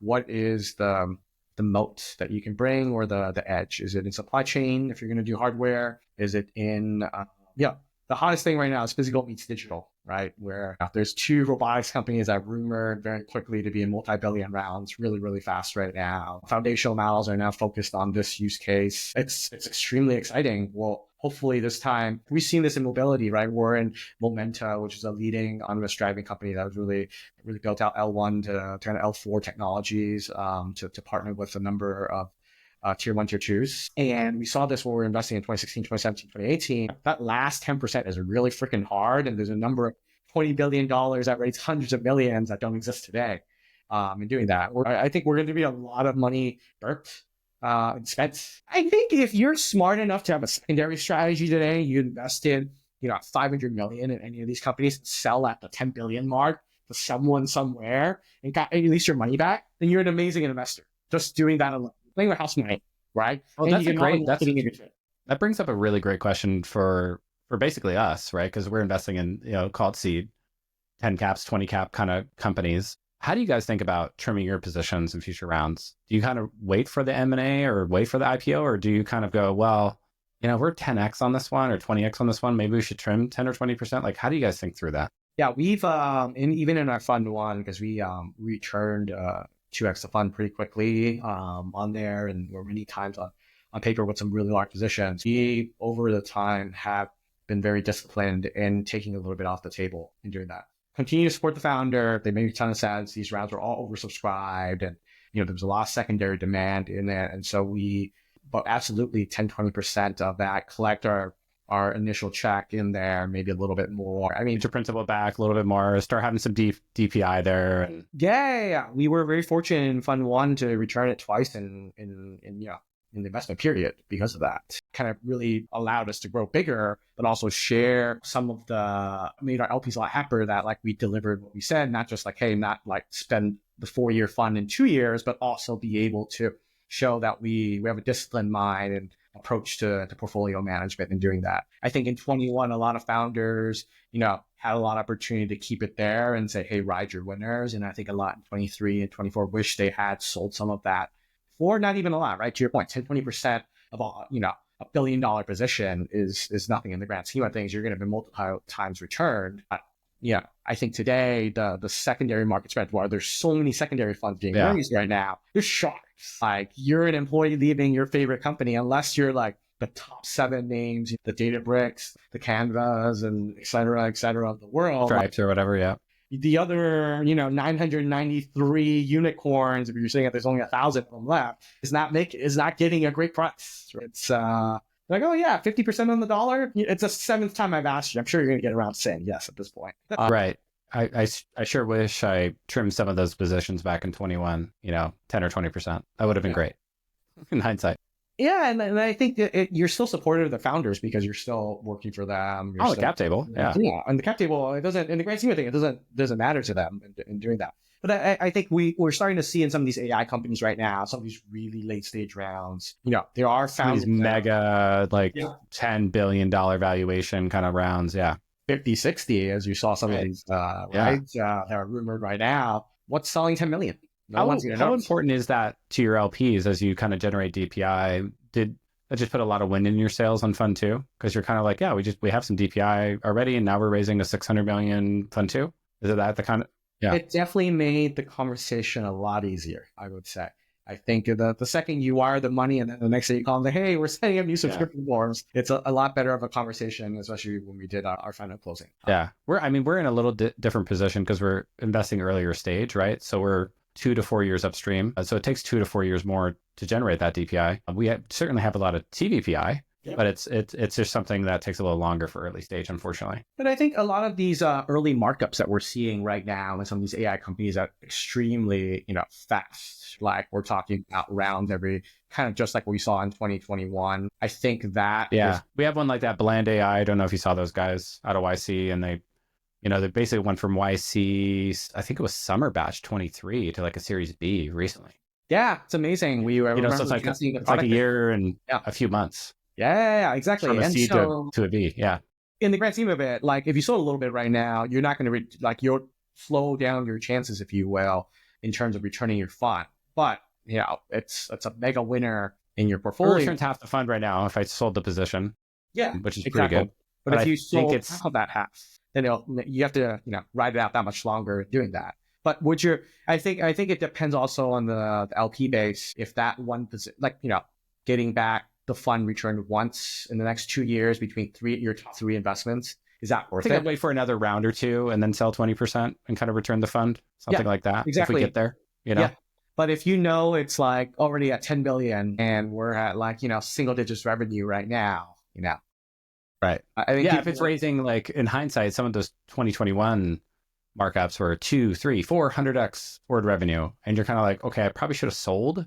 what is the moat that you can bring, or the edge? Is it in supply chain if you're going to do hardware? Is it in, the hottest thing right now is physical meets digital, right? Where there's two robotics companies that are rumored very quickly to be in multi-billion rounds really, really fast right now. Foundational models are now focused on this use case. It's extremely exciting. Well, hopefully this time, we've seen this in mobility, right? We're in Momenta, which is a leading autonomous driving company that was really built out L1 to kind of L4 technologies to partner with a number of tier one, tier twos. And we saw this when we were investing in 2016, 2017, 2018. That last 10% is really freaking hard. And there's a number of $20 billion that raised hundreds of millions that don't exist today in doing that. I think we're going to be a lot of money burped and spent. I think if you're smart enough to have a secondary strategy today, you invest in, 500 million in any of these companies and sell at the 10 billion mark to someone somewhere and got at least your money back, then you're an amazing investor. Just doing that alone. Playing with house money, right? Well, and that brings up a really great question for basically us, right? Because we're investing in, call it seed, 10 caps, 20 cap kind of companies. How do you guys think about trimming your positions in future rounds? Do you kind of wait for the M&A or wait for the IPO? Or do you kind of go, well, we're 10x on this one or 20x on this one. Maybe we should trim 10 or 20%. Like, how do you guys think through that? Yeah, we've, even in our fund one, because we returned 2x the fund pretty quickly on there, and we're many times on paper with some really large positions. We, over the time, have been very disciplined in taking a little bit off the table in doing that. Continue to support the founder. They made a ton of sense. These rounds were all oversubscribed, and there was a lot of secondary demand in there. And so but absolutely 10, 20% of that, collect our initial check in there, maybe a little bit more. I mean, get your principal back a little bit more, start having some DPI there. And... Yeah. We were very fortunate in Fund 1 to return it twice in the investment period because of that. Kind of really allowed us to grow bigger, but also share some of made our LPs a lot happier that we delivered what we said, not just hey, not spend the 4-year fund in 2 years, but also be able to show that we have a disciplined mind and approach to portfolio management and doing that. I think in 21, a lot of founders, had a lot of opportunity to keep it there and say, hey, ride your winners. And I think a lot in 23 and 24 wish they had sold some of that for not even a lot, right? To your point, 10, 20% of all, a $1 billion position is nothing in the grand scheme of things. You're going to be multiple times returned. I think today the secondary market spread, where there's so many secondary funds being raised right now, there's sharks. You're an employee leaving your favorite company, unless you're the top 7 names, the Databricks, the Canvas, and et cetera of the world. Stripes or whatever, yeah. The other, 993 unicorns, if you're saying that there's only 1,000 of them left, is not getting a great price. It's oh yeah, 50% on the dollar. It's the 7th time I've asked you. I'm sure you're going to get around to saying yes at this point. Right. I sure wish I trimmed some of those positions back in 21, 10 or 20%. That would have been great in hindsight. Yeah, and I think that you're still supportive of the founders because you're still working for them. The cap table. Yeah. Yeah, and the cap table, it doesn't, in the grand scheme of things, it doesn't matter to them in doing that. But I think we're starting to see in some of these AI companies right now, some of these really late stage rounds, there are founders. These mega, $10 billion valuation kind of rounds. Yeah. 50, 60, as you saw some of these, right? That are rumored right now. What's selling 10 million? How important is that to your LPs as you kind of generate DPI? Did that just put a lot of wind in your sails on Fund 2? Because you're kind of we have some DPI already, and now we're raising a 600 million Fund 2. Is it that the kind of... Yeah. It definitely made the conversation a lot easier, I would say. I think the second you wire the money and then the next day you call them, hey, we're setting up new subscription forms, it's a lot better of a conversation, especially when we did our final closing. Yeah. We're in a little different position because we're investing earlier stage, right? So we're 2 to 4 years upstream. So it takes 2 to 4 years more to generate that DPI. We certainly have a lot of TVPI, but it's just something that takes a little longer for early stage, unfortunately. But I think a lot of these early markups that we're seeing right now in some of these AI companies are extremely, fast. We're talking about rounds every, kind of just like what we saw in 2021. I think that... Yeah, we have one like that, Bland AI. I don't know if you saw those guys out of YC, and they basically went from YC, I think it was summer batch 23 to a Series B recently. Yeah, it's amazing. We were, so it's like a year and a few months. Yeah, exactly. From a C to a B, yeah. In the grand scheme of it, if you sold a little bit right now, you're not going to, your slow down your chances, if you will, in terms of returning your fund. But, it's a mega winner in your Or portfolio. returns half the fund right now if I sold the position, Yeah, which is pretty exactly. good. But But if I you think sold half of that half, then you have to, ride it out that much longer doing that. But I think it depends also on the LP base. If that one position, getting back the fund returned once in the next 2 years between your top three investments, is that I worth think I'd it? wait for another round or two and then sell 20% and kind of return the fund, something Yeah, like that. If we exactly. get there, Yeah. But if it's like already at 10 billion and we're at single digits revenue right now, Right. I think Yeah. If it's raising, like in hindsight, some of those 2021 markups were 2, 3, 400x forward revenue. And you're kind of like, okay, I probably should have sold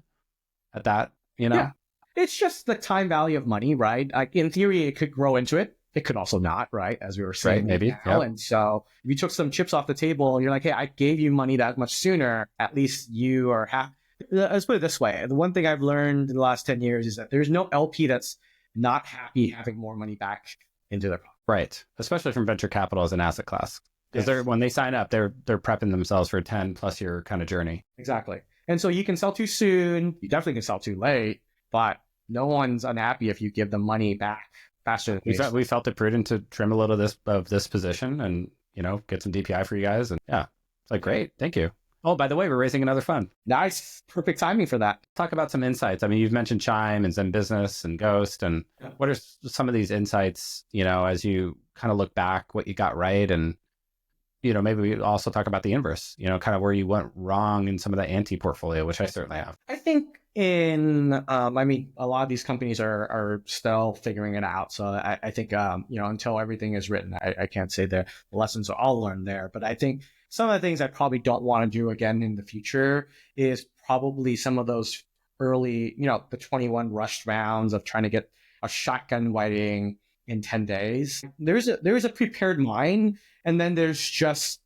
at that, yeah, it's just the time value of money, right? Like in theory, it could grow into it. It could also not, right? As we were Right. saying Maybe. now. Yep. And so if you took some chips off the table and you're like, hey, I gave you money that much sooner, at least you are happy. Let's put it this way. The one thing I've learned in the last 10 years is that there's no LP that's not happy having more money back into their pocket. Right. Especially from venture capital as an asset class. Because Yes. when they sign up, they're prepping themselves for a 10 plus year kind of journey. Exactly. And so you can sell too soon. You definitely can sell too late, but no one's unhappy if you give them money back faster than We felt it prudent to trim a little of this position and, get some DPI for you guys. And yeah, it's like, great. Thank you. Oh, by the way, we're raising another fund. Nice. Perfect timing for that. Talk about some insights. I mean, you've mentioned Chime and Zen Business and Ghost. And what are some of these insights, as you kind of look back, what you got right? And, maybe we also talk about the inverse, kind of where you went wrong in some of the anti-portfolio, which I certainly have. I think a lot of these companies are still figuring it out. So I think, until everything is written, I can't say the lessons are all learned there. But I think some of the things I probably don't want to do again in the future is probably some of those early, the 21 rushed rounds of trying to get a shotgun wedding in 10 days. There's a prepared mind, and then there's just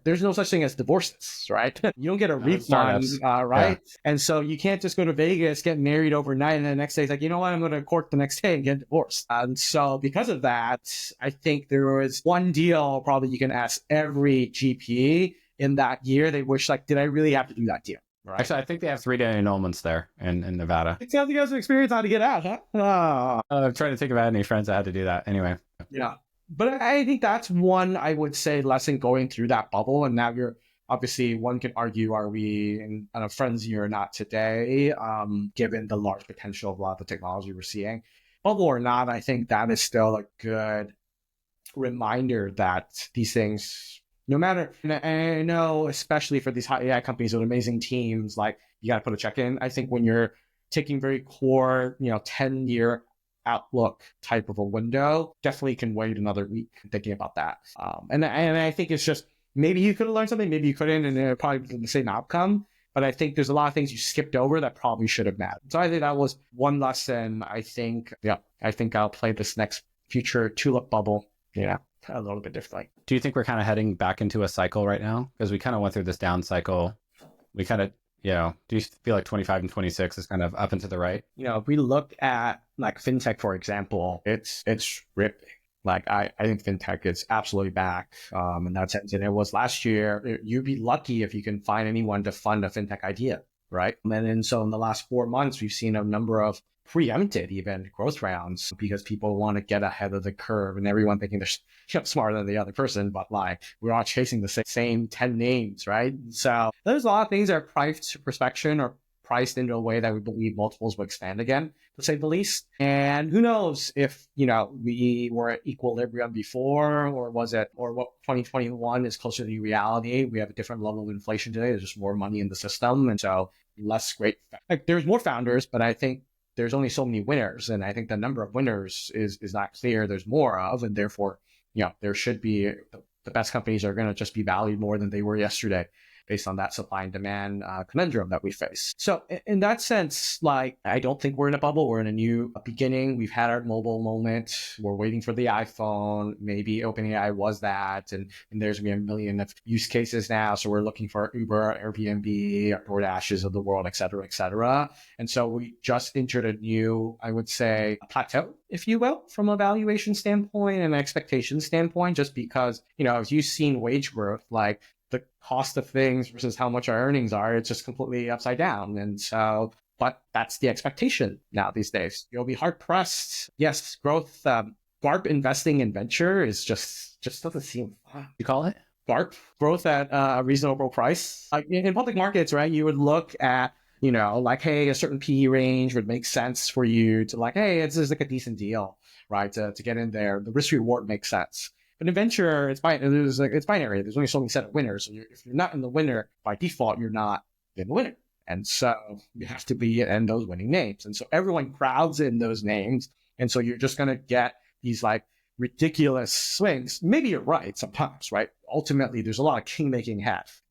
there's no such thing as divorces, right? You don't get a refund, right? Yeah. And so you can't just go to Vegas, get married overnight, and the next day it's like, you know what, I'm going to court the next day and get divorced. And so because of that, I think there was one deal probably you can ask every GP in that year. They wish, did I really have to do that deal? Right. Actually, I think they have 3-day annulments there in Nevada. It sounds like you guys have experience how to get out, huh? I'm trying to think about any friends that had to do that. Anyway. Yeah. But I think that's one, I would say, lesson going through that bubble. And now you're obviously, one can argue, are we in a frenzy or not today, given the large potential of a lot of the technology we're seeing. Bubble or not, I think that is still a good reminder that these things, no matter, and I know, especially for these high AI companies with amazing teams, you got to put a check in. I think when you're taking very core, 10-year outlook type of a window, definitely can wait another week thinking about that. And I think it's just, maybe you could have learned something, maybe you couldn't, and it probably been the same outcome. But I think there's a lot of things you skipped over that probably should have mattered. So I think that was one lesson. I think I'll play this next future tulip bubble, a little bit differently. Do you think we're kind of heading back into a cycle right now? Because we kind of went through this down cycle. We kind of, do you feel like 25 and 26 is kind of up and to the right? If we look at Fintech, for example, it's ripping. I think Fintech is absolutely back in that sense. And it was last year. You'd be lucky if you can find anyone to fund a Fintech idea, right? And then so in the last 4 months, we've seen a number of preempted even growth rounds because people want to get ahead of the curve and everyone thinking they're smarter than the other person, but we're all chasing the same 10 names, right? So there's a lot of things that are priced to perfection or priced into a way that we believe multiples will expand again, to say the least. And who knows if, we were at equilibrium before, or what 2021 is closer to reality. We have a different level of inflation today. There's just more money in the system. And so less great, there's more founders, but I think there's only so many winners. And I think the number of winners is not clear. There's more of, and therefore, there should be, the best companies are going to just be valued more than they were yesterday. based on that supply and demand conundrum that we face. So in that sense, like, I don't think we're in a bubble. We're in a new beginning. We've had our mobile moment. We're waiting for the iPhone. Maybe OpenAI was that. And there's going to be a million of use cases now. So we're looking for Uber, Airbnb, DoorDashes of the world, et cetera, et cetera. And so we just entered a new, I would say, plateau, if you will, from a valuation standpoint and expectation standpoint, just because, as you've seen wage growth, like the cost of things versus how much our earnings are, it's just completely upside down. And so, but that's the expectation now these days. You'll be hard pressed. Yes, growth, GARP investing in venture is just doesn't seem fun. You call it? GARP, growth at a reasonable price. Like in public markets, right? You would look at, like, hey, a certain PE range would make sense for you to, like, hey, this is like a decent deal, right? To get in there. The risk reward makes sense. But in venture, it's binary. There's only so many set of winners. So if you're not in the winner, by default, you're not in the winner. And so you have to be in those winning names. And so everyone crowds in those names. And so you're just going to get these like ridiculous swings. Maybe you're right sometimes, right? Ultimately, there's a lot of king-making half.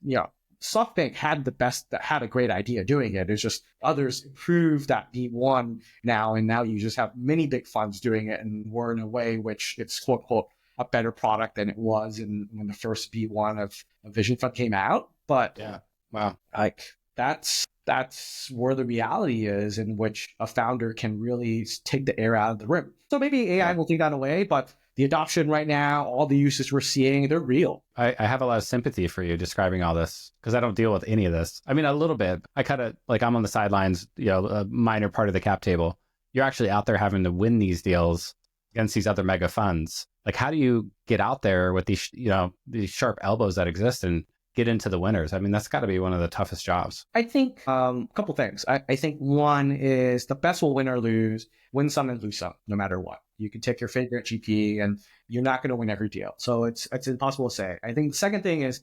SoftBank had a great idea doing it. It's just others improved that B1 now. And now you just have many big funds doing it. And we're in a way which it's quote, unquote, a better product than it was when the first B1 of Vision Fund came out. But yeah, wow, like that's where the reality is, in which a founder can really take the air out of the room. So maybe AI will take that away, but the adoption right now, all the uses we're seeing, they're real. I have a lot of sympathy for you describing all this, because I don't deal with any of this. I mean, a little bit. I kind of like, I'm on the sidelines, a minor part of the cap table. You're actually out there having to win these deals against these other mega funds. Like, how do you get out there with these, these sharp elbows that exist and get into the winners? I mean, that's got to be one of the toughest jobs. I think a couple things. I think one is the best will win or lose, win some and lose some, no matter what. You can take your favorite GP and you're not going to win every deal. So it's impossible to say. I think the second thing is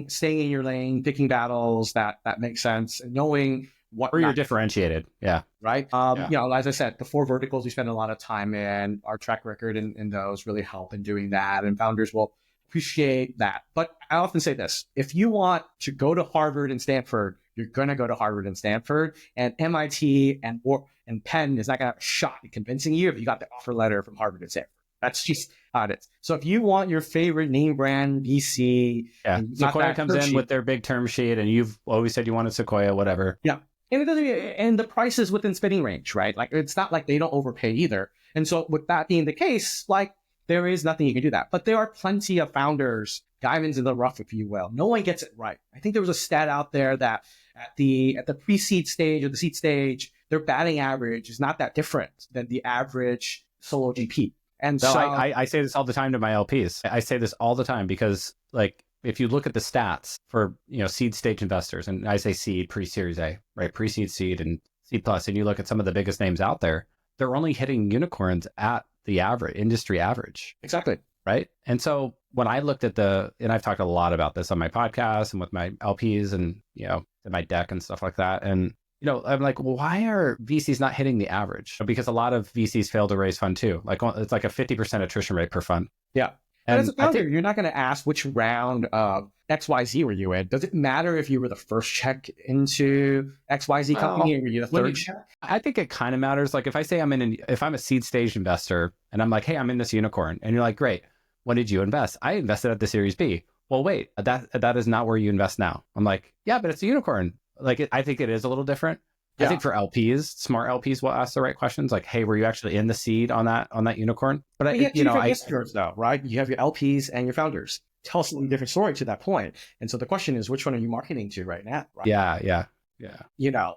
staying in your lane, picking battles that make sense, and knowing or you're differentiated. Yeah. Right. As I said, the 4 verticals we spend a lot of time in, our track record in those really help in doing that. And founders will appreciate that. But I often say this: if you want to go to Harvard and Stanford, you're going to go to Harvard and Stanford, and MIT and Penn is not going to have a shot at convincing you if you got the offer letter from Harvard and Stanford. That's just how it is. So if you want your favorite name brand VC, Sequoia comes in with their big term sheet, and you've always said you wanted Sequoia, whatever. Yeah. And the price is within spitting range, right? Like, it's not like they don't overpay either. And so with that being the case, like, there is nothing you can do that. But there are plenty of founders, diamonds in the rough, if you will. No one gets it right. I think there was a stat out there that at the pre-seed stage or the seed stage, their batting average is not that different than the average solo GP. And so I say this all the time to my LPs. I say this all the time because, like, if you look at the stats for, seed stage investors, and I say seed, pre-series A, right? Pre-seed, seed, and seed plus, and you look at some of the biggest names out there, they're only hitting unicorns at the industry average. Exactly. Right. And so when I looked at and I've talked a lot about this on my podcast and with my LPs and, in my deck and stuff like that. And, I'm like, well, why are VCs not hitting the average? Because a lot of VCs fail to raise fund too. Like, it's like a 50% attrition rate per fund. Yeah. And as a founder, you're not going to ask which round of XYZ were you in. Does it matter if you were the first check into XYZ company or were you the third check? I think it kind of matters. Like, if I say if I'm a seed stage investor and I'm like, hey, I'm in this unicorn, and you're like, great, when did you invest? I invested at the Series B. Well, wait, that is not where you invest now. I'm like, yeah, but it's a unicorn. Like, I think it is a little different. Yeah. I think for LPs, smart LPs will ask the right questions, like, "Hey, were you actually in the seed on that unicorn?" But though, right? You have your LPs and your founders. Tell us a different story to that point. And so the question is, which one are you marketing to right now? Right? Yeah.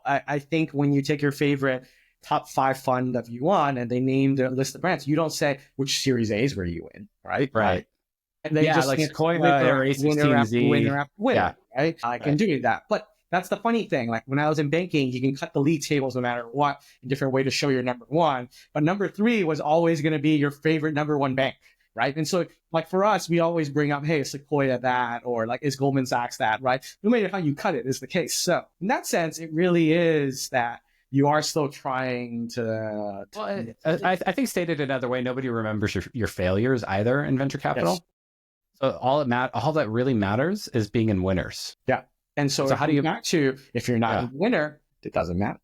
I think when you take your favorite top 5 fund that you want and they name their list of brands, you don't say which Series A's were you in, right? Right. And they just like Sequoia, winner after winner, right? I can do that, but that's the funny thing. Like, when I was in banking, you can cut the league tables no matter what, a different way to show your number 1. But number 3 was always going to be your favorite number 1 bank, right? And so, like, for us, we always bring up, hey, is Sequoia that? Or, like, is Goldman Sachs that, right? No matter how you cut it is the case. So in that sense, it really is that you are still trying to... Well, I think stated another way, nobody remembers your failures either in venture capital. Yes. So all that really matters is being in winners. Yeah. And so how do you, if you're not yeah, a winner, it doesn't matter.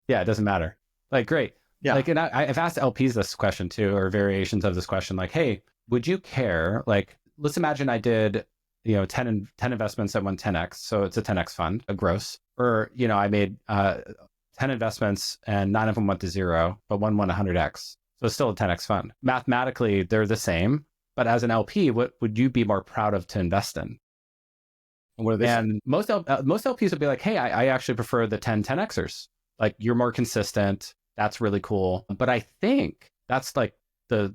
yeah, it doesn't matter. Like, great. Yeah. Like, and I've asked LPs this question too, or variations of this question. Like, hey, would you care? Like, let's imagine I did, 10 investments that went 10x. So it's a 10x fund, a gross. Or, I made 10 investments and 9 of them went to zero, but one won 100x. So it's still a 10x fund. Mathematically, they're the same. But as an LP, what would you be more proud of to invest in? And what are they And most LPs would be like, hey, I actually prefer the 10xers. Like, you're more consistent. That's really cool. But I think that's like the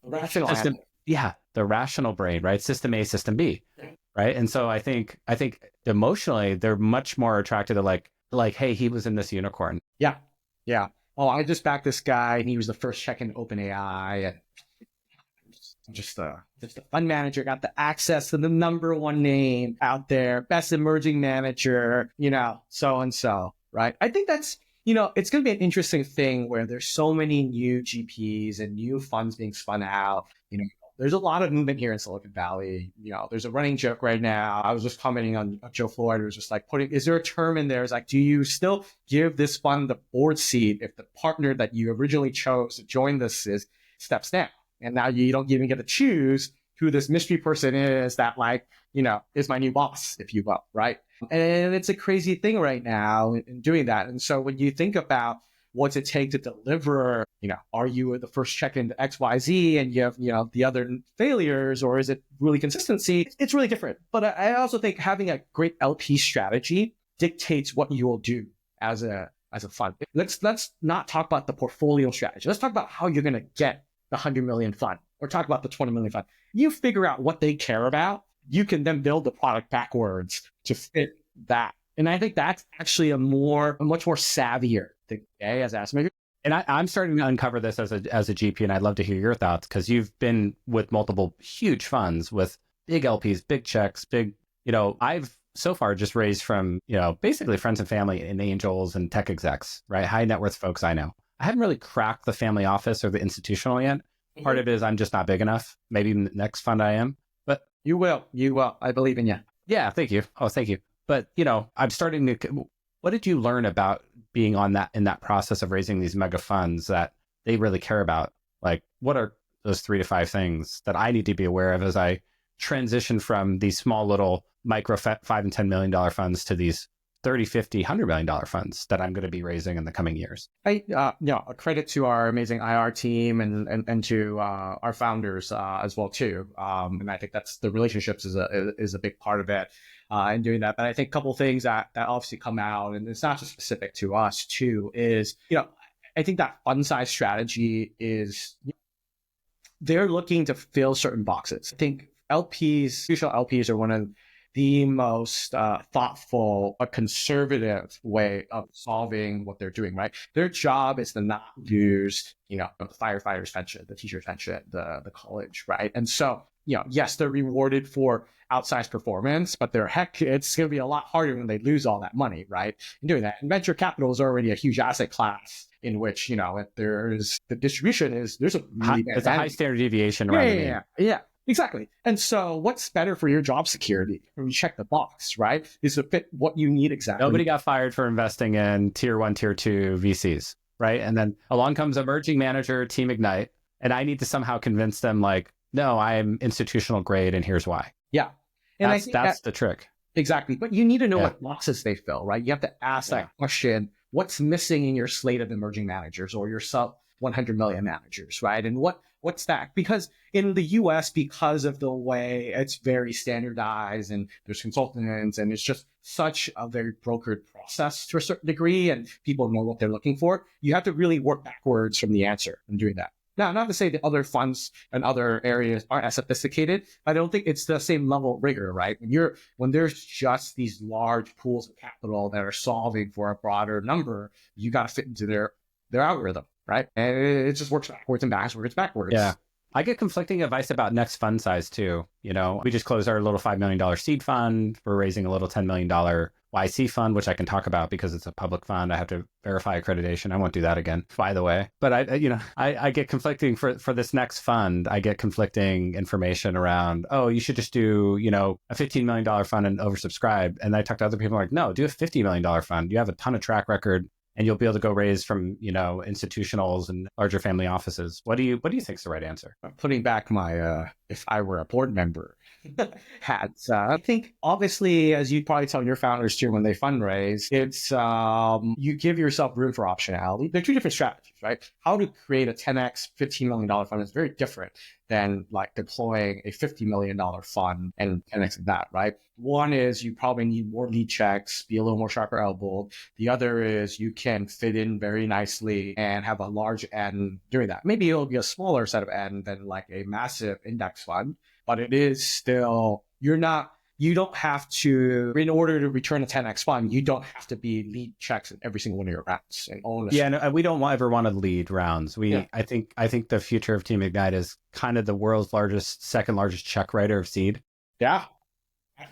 rational system. Yeah, the rational brain, right? System A, system B, right? And so I think emotionally they're much more attracted to like, hey, he was in this unicorn. Yeah. Yeah. Oh, I just backed this guy and he was the first check in OpenAI. And just a fund manager, got the access to the number one name out there, best emerging manager, so and so, right? I think that's, it's going to be an interesting thing where there's so many new GPs and new funds being spun out. There's a lot of movement here in Silicon Valley. There's a running joke right now. I was just commenting on Joe Floyd. It was just like is there a term in there? It's like, do you still give this fund the board seat if the partner that you originally chose to join this steps down? And now you don't even get to choose who this mystery person is that is my new boss, if you will, right? And it's a crazy thing right now in doing that. And so when you think about what's it take to deliver, are you the first check into XYZ and you have, the other failures, or is it really consistency? It's really different. But I also think having a great LP strategy dictates what you will do as a fund. Let's not talk about the portfolio strategy. Let's talk about how you're going to get the 100 million fund, or talk about the 20 million fund. You figure out what they care about. You can then build the product backwards to fit that. And I think that's actually a much more savvier thing, as asset manager. And I'm starting to uncover this as a GP, and I'd love to hear your thoughts, because you've been with multiple huge funds with big LPs, big checks, I've so far just raised from, basically friends and family and angels and tech execs, right? High net worth folks I know. I haven't really cracked the family office or the institutional yet. Part of it is I'm just not big enough. Maybe in the next fund I am, but you will. I believe in you. Yeah, thank you. Oh, thank you. But I'm starting to. What did you learn about being in that process of raising these mega funds that they really care about? Like, what are those 3 to 5 things that I need to be aware of as I transition from these small little micro $5 and $10 million funds to these 30, 50, $100 million funds that I'm going to be raising in the coming years? A credit to our amazing IR team and to our founders as well too. And I think that's the relationships is a big part of it in doing that. But I think a couple of things that obviously come out, and it's not just specific to us too, is I think that fund size strategy is they're looking to fill certain boxes. I think institutional LPs are one of the most thoughtful, conservative way of solving what they're doing, right? Their job is to not lose, the firefighter's pension, the teacher's pension, the college, right? And so, yes, they're rewarded for outsized performance, but it's going to be a lot harder when they lose all that money, right? In doing that. And venture capital is already a huge asset class in which, if there's the distribution there's a really it's a high standard deviation around Yeah. Exactly. And so what's better for your job security? When you check the box, right? Is to fit what you need exactly. Nobody got fired for investing in tier 1, tier 2 VCs, right? And then along comes emerging manager, Team Ignite, and I need to somehow convince them no, I'm institutional grade and here's why. Yeah. And that's the trick. Exactly. But you need to know what boxes they fill, right? You have to ask that question, what's missing in your slate of emerging managers or your sub 100 million managers, right? And what's that? Because in the US, because of the way it's very standardized and there's consultants and it's just such a very brokered process to a certain degree and people know what they're looking for, you have to really work backwards from the answer in doing that. Now, not to say that other funds and other areas aren't as sophisticated, but I don't think it's the same level of rigor, right? When there's just these large pools of capital that are solving for a broader number, you got to fit into their algorithm, right? And it just works backwards and backwards. Yeah. I get conflicting advice about next fund size too. We just closed our little $5 million seed fund. We're raising a little $10 million YC fund, which I can talk about because it's a public fund. I have to verify accreditation. I won't do that again, by the way. But I get conflicting for this next fund. I get conflicting information around, oh, you should just do, a $15 million fund and oversubscribe. And I talk to other people like, no, do a $50 million fund. You have a ton of track record and you'll be able to go raise from, institutionals and larger family offices. What do you think is the right answer? Putting back my, if I were a board member hats, I think obviously, as you probably tell your founders too, when they fundraise, it's, you give yourself room for optionality. They're two different strategies, right? How to create a 10x $15 million fund is very different than like deploying a $50 million fund and 10x that, right? One is you probably need more lead checks, be a little more sharper elbowed. The other is you can fit in very nicely and have a large N doing that. Maybe it'll be a smaller set of N than like a massive index fund, but it is still, you don't have to, in order to return a 10x fund, you don't have to be lead checks in every single one of your rounds. No, we don't ever want to lead rounds. I think the future of Team Ignite is kind of the world's second largest check writer of seed. Yeah.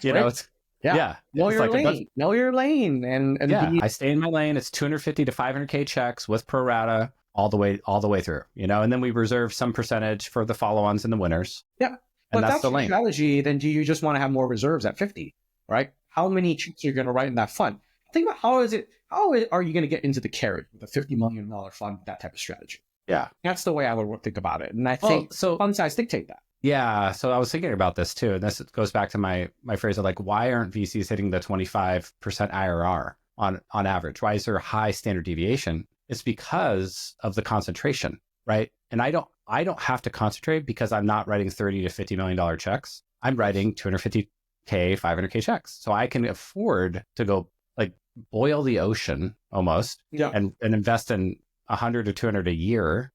It's Know your lane. And I stay in my lane. It's 250 to 500K checks with pro rata all the way through, and then we reserve some percentage for the follow-ons and the winners. Yeah. And but that's the lane. Strategy. Then do you just want to have more reserves at 50, right? How many checks are you going to write in that fund? Think about how are you going to get into the carry with a $50 million fund, that type of strategy? Yeah. That's the way I would think about it. And I think fund size dictate that. Yeah. So I was thinking about this too. And this goes back to my phrase of like, why aren't VCs hitting the 25% IRR on average? Why is there a high standard deviation? It's because of the concentration, right? And I don't have to concentrate because I'm not writing $30 to $50 million checks. I'm writing 250K, 500K checks. So I can afford to go like boil the ocean almost and invest in 100 or 200 a year.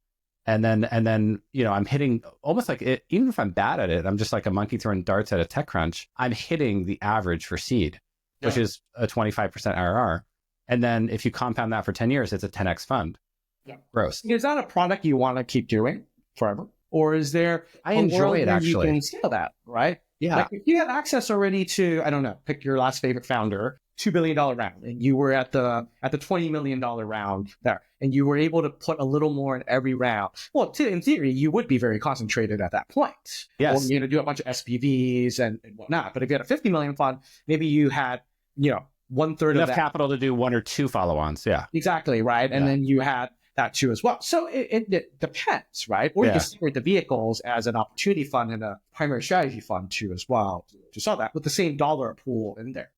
And then, I'm hitting almost like it, even if I'm bad at it, I'm just like a monkey throwing darts at a TechCrunch. I'm hitting the average for seed, which is a 25% IRR. And then if you compound that for 10 years, it's a 10x fund. Yeah. Gross. Is that a product you want to keep doing forever? Or is there I enjoy it actually. You can scale that, right? Yeah. Like if you had access already to, I don't know, pick your last favorite founder, $2 billion round, and you were at the $20 million round there, and you were able to put a little more in every round. Well, in theory, you would be very concentrated at that point. Yes. Or you're going to do a bunch of SPVs and whatnot. But if you had a $50 million fund, maybe you had, 1/3 enough of that capital to do one or two follow-ons. Yeah. Exactly. Right. And then you had that too as well. So it depends, right? Or you can separate the vehicles as an opportunity fund and a primary strategy fund too as well. To sell that with the same dollar pool in there.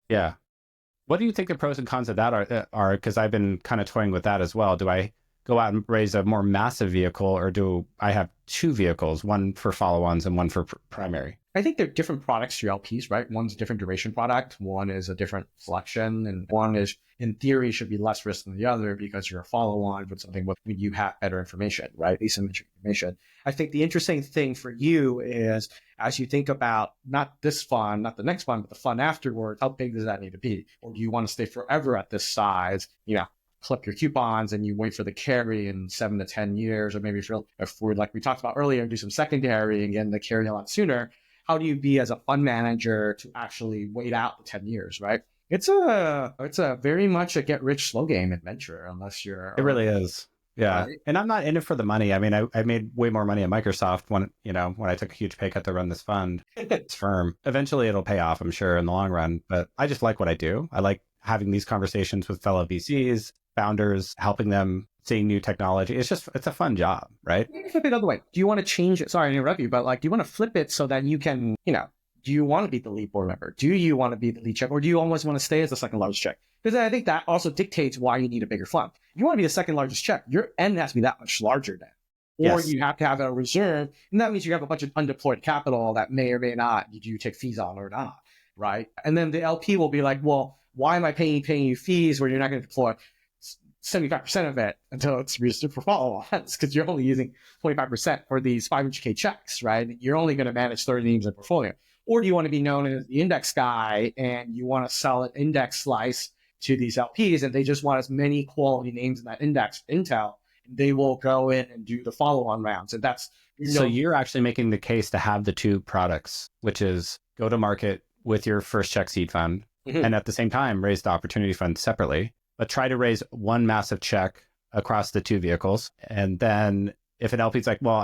Yeah. What do you think the pros and cons of that are? Because I've been kind of toying with that as well. Do I go out and raise a more massive vehicle, or do I have two vehicles, one for follow-ons and one for primary? I think they're different products to your LPs, right? One's a different duration product. One is a different selection. And one is, in theory, should be less risk than the other because you're a follow-on with something with you have better information, right? Asymmetric information. I think the interesting thing for you is, as you think about not this fund, not the next fund, but the fund afterwards, how big does that need to be? Or do you want to stay forever at this size? Clip your coupons and you wait for the carry in 7 to 10 years, or maybe if we're like we talked about earlier, do some secondary and get the carry a lot sooner. How do you be as a fund manager to actually wait out the 10 years, right? It's a very much a get rich slow game adventure unless you're. It really is. Yeah. Right? And I'm not in it for the money. I mean, I made way more money at Microsoft when I took a huge pay cut to run this fund. It's firm. Eventually it'll pay off, I'm sure, in the long run, but I just like what I do. I like having these conversations with fellow VCs, founders, helping them seeing new technology. It's a fun job, right? Flip it the other way. Do you want to change it? Sorry to interrupt you, but do you want to flip it so that you can, do you want to be the lead board member? Do you want to be the lead check? Or do you almost want to stay as the second largest check? Because I think that also dictates why you need a bigger fund. If you want to be the second largest check, your end has to be that much larger then. Or you have to have a reserve. And that means you have a bunch of undeployed capital that may or may not you take fees on or not, right? And then the LP will be like, well, why am I paying you fees where you're not going to deploy 75% of it until it's registered for follow-ons, because you're only using 25% for these 500K checks, right? You're only going to manage 30 names in a portfolio. Or do you want to be known as the index guy and you want to sell an index slice to these LPs and they just want as many quality names in that index intel, and they will go in and do the follow-on rounds. And that's so you're actually making the case to have the two products, which is go to market with your first check seed fund and at the same time raise the opportunity fund separately, but try to raise one massive check across the two vehicles. And then if an LP is like, well,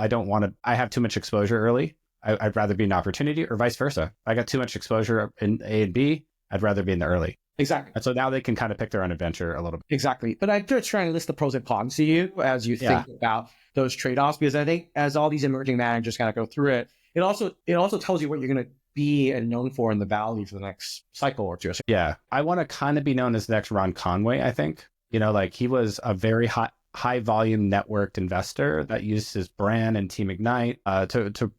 I have too much exposure early, I'd rather be an opportunity, or vice versa. I got too much exposure in A and B, I'd rather be in the early. Exactly. And so now they can kind of pick their own adventure a little bit. Exactly. But I'm just trying to list the pros and cons to you as you think about those trade-offs, because I think as all these emerging managers kind of go through it, it also tells you what you're going to be and known for in the valley for the next cycle or two. Yeah. I want to kind of be known as the next Ron Conway, I think. Like he was a very high volume networked investor that used his brand and Team Ignite to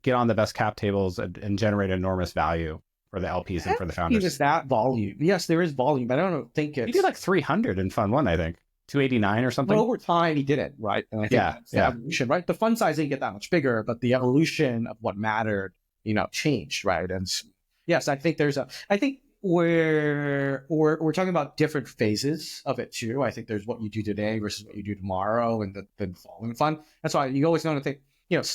get on the best cap tables and generate enormous value for the LPs and for the founders. Just that volume. Yes, there is volume, but I don't think it's... He did like 300 in Fund 1, I think. 289 or something. But over time, he did it, right? And I think that's the evolution, right? The fund size didn't get that much bigger, but the evolution of what mattered, changed, right? And yes, I think we're talking about different phases of it too. I think there's what you do today versus what you do tomorrow and the following fund. That's why you always want to think,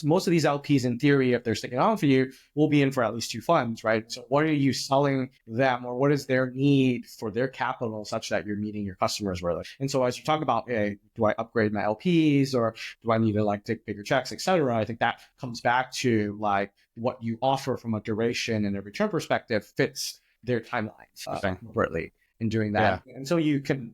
most of these LPs in theory, if they're sticking on for you, will be in for at least two funds, right? So what are you selling them, or what is their need for their capital such that you're meeting your customers really? And so as you talk about, hey, do I upgrade my LPs, or do I need to take bigger checks, et cetera? I think that comes back to what you offer from a duration and a return perspective fits their timelines appropriately in doing that. Yeah. And so you can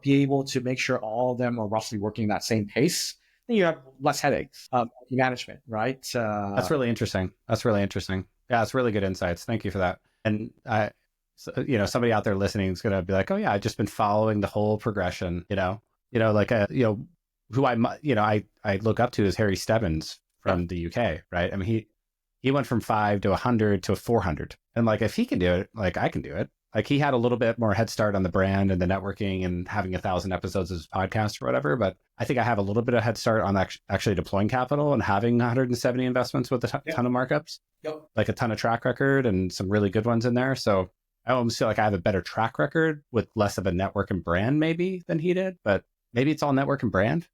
be able to make sure all of them are roughly working that same pace. Then you have less headaches of management, right? That's really interesting. Yeah, it's really good insights. Thank you for that. And somebody out there listening is going to be like, oh yeah, I've just been following the whole progression, who I look up to is Harry Stebbins from the UK, right? I mean, he went from 5 to 100 to 400. And if he can do it, I can do it. He had a little bit more head start on the brand and the networking and having 1,000 episodes of his podcast or whatever. But I think I have a little bit of head start on actually deploying capital and having 170 investments with a ton of markups, a ton of track record and some really good ones in there. So I almost feel like I have a better track record with less of a network and brand maybe than he did. But maybe it's all network and brand.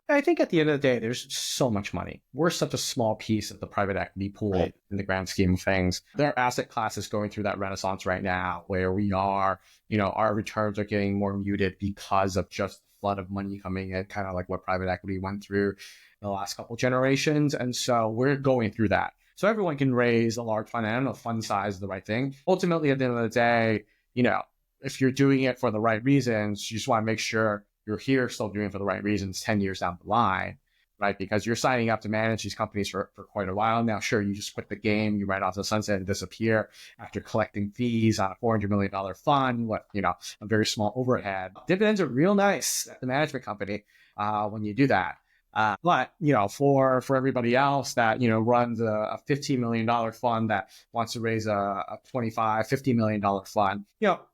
I think at the end of the day, there's so much money. We're such a small piece of the private equity pool in the grand scheme of things. There are asset classes going through that renaissance right now where we are, our returns are getting more muted because of just the flood of money coming in, kind of like what private equity went through in the last couple generations. And so we're going through that. So everyone can raise a large fund. I don't know if fund size is the right thing. Ultimately, at the end of the day, if you're doing it for the right reasons, you just want to make sure you're here still doing it for the right reasons 10 years down the line, right? Because you're signing up to manage these companies for quite a while now. Sure, you just quit the game, you ride off the sunset and disappear after collecting fees on a $400 million fund, a very small overhead. Dividends are real nice at the management company when you do that. But for everybody else that, runs a $15 million fund that wants to raise a $25, $50 million fund,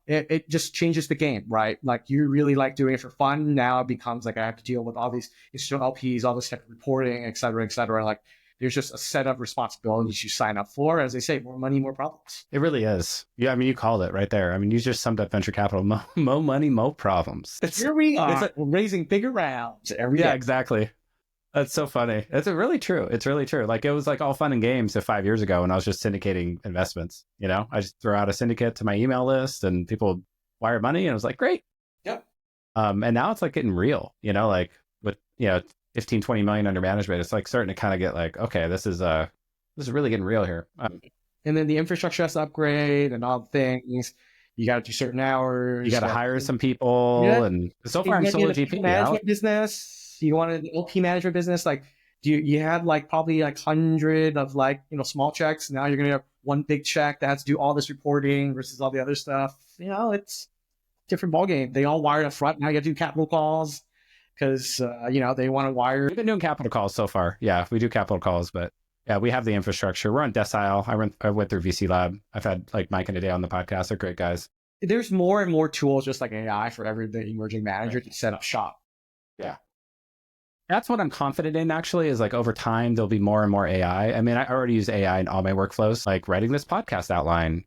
it just changes the game, right? You really like doing it for fun. Now it becomes I have to deal with all these institutional LPs, all this type of reporting, et cetera, et cetera. There's just a set of responsibilities you sign up for. As they say, more money, more problems. It really is. Yeah, I mean, you called it right there. I mean, you just summed up venture capital. More money, more problems. Here we are. We're raising bigger rounds every day. Yeah, exactly. That's so funny. It's really true. It was all fun and games 5 years ago when I was just syndicating investments. I just throw out a syndicate to my email list and people wire money and it was like, great. Yep. And now it's getting real, with, 15, 20 million under management. It's starting to kind of get okay, this is really getting real here. And then the infrastructure has to upgrade and all the ththings. You got to do certain hours. You got to hire some people. Yeah. And so far I'm still a GP. Management business. You wanted an LP management business, you had probably 100 of small checks. Now you're gonna have one big check that has to do all this reporting versus all the other stuff. It's a different ballgame. They all wired up front. Now you got to do capital calls because they want to wire. We've been doing capital calls so far. Yeah, we do capital calls, but yeah, we have the infrastructure. We're on Decile. I went through VC Lab. I've had Mike and Ade on the podcast. They're great guys. There's more and more tools just like AI for every emerging manager to set up shop. Yeah. That's what I'm confident in, actually, is over time, there'll be more and more AI. I mean, I already use AI in all my workflows, writing this podcast outline,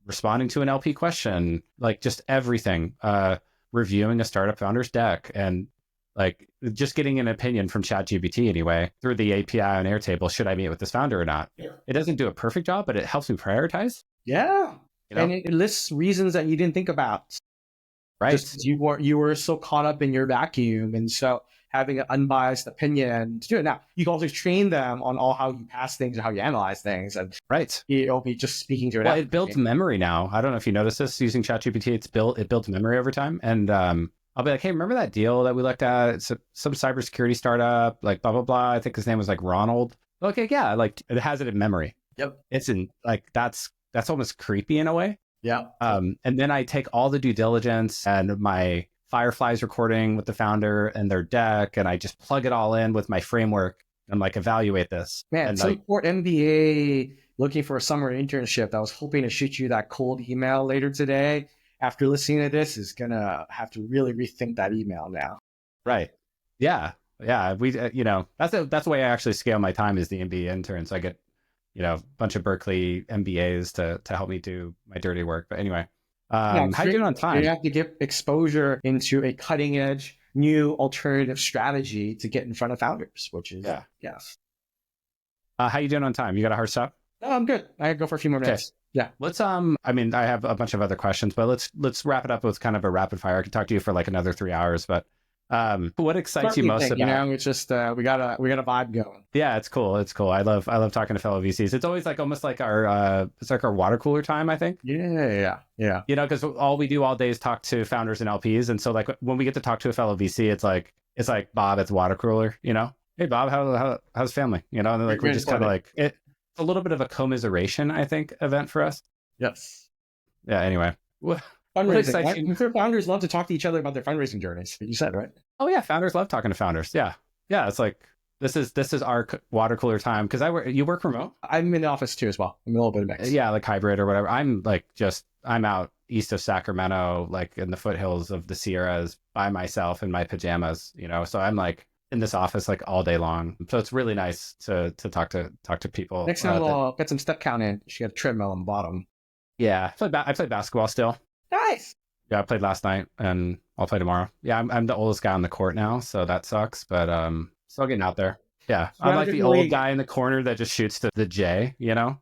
responding to an LP question, just everything, reviewing a startup founder's deck, and just getting an opinion from ChatGPT anyway, through the API on Airtable, should I meet with this founder or not? Yeah. It doesn't do a perfect job, but it helps me prioritize. Yeah. you And know? it lists reasons that you didn't think about. Right. Just you were so caught up in your vacuum, and so having an unbiased opinion to do it. Now you can also train them on all how you pass things and how you analyze things, and Right. it'll be just speaking to it. Well, it builds memory now. I don't know if you noticed this using ChatGPT. It builds memory over time. And I'll be like, hey, remember that deal that we looked at? It's some cybersecurity startup, like blah, blah, blah. I think his name was like Ronald. Okay, yeah, like it has it in memory. Yep. It's in like that's almost creepy in a way. Yeah. And then I take all the due diligence and my Fireflies recording with the founder and their deck, and I just plug it all in with my framework. And I'm like, evaluate this. Man, and some like, poor MBA looking for a summer internship that was hoping to shoot you that cold email later today, after listening to this, is gonna have to really rethink that email now. right. Yeah. Yeah. We, that's the way I actually scale my time is the MBA interns. I get, a bunch of Berkeley MBAs to help me do my dirty work. But anyway, how you doing on time? You have to get exposure into a cutting edge, new alternative strategy to get in front of founders, which is, yes. How you doing on time? You got a hard stop? No, I'm good. I can go for a few more minutes. Yeah. Let's, I have a bunch of other questions, but let's wrap it up with kind of a rapid fire. I could talk to you for like another 3 hours, but what excites you most about? It's just we got a vibe going. Yeah, it's cool. It's cool. I love talking to fellow VCs. It's always like almost like our it's like our water cooler time, I think. Yeah. Because all we do all day is talk to founders and LPs, and so like when we get to talk to a fellow VC, it's like Bob at the water cooler. Hey Bob, how's family? And then like we're just kind of like it's a little bit of a commiseration, I think, event for us. Yes. Yeah. Anyway. Fundraising. I'm sure founders love to talk to each other about their fundraising journeys. You said, right? Oh yeah, founders love talking to founders. Yeah. It's like this is our water cooler time because you work remote. I'm in the office too as well. I'm a little bit of mix. Yeah, like hybrid or whatever. I'm out east of Sacramento, like in the foothills of the Sierras by myself in my pajamas. So I'm like in this office like all day long. So it's really nice to talk to people. Next time I'll get some step count in. She got a treadmill on the bottom. Yeah, I play basketball still. Nice. Yeah, I played last night and I'll play tomorrow. Yeah, I'm the oldest guy on the court now, so that sucks. But still getting out there. Yeah, I'm like the old guy in the corner that just shoots to the J.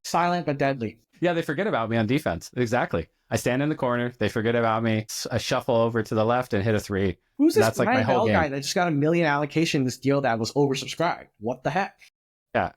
Silent but deadly. Yeah, they forget about me on defense. Exactly. I stand in the corner. They forget about me. I shuffle over to the left and hit a three. Who's this my whole guy that just got $1 million allocation in this deal that was oversubscribed? What the heck? Yeah.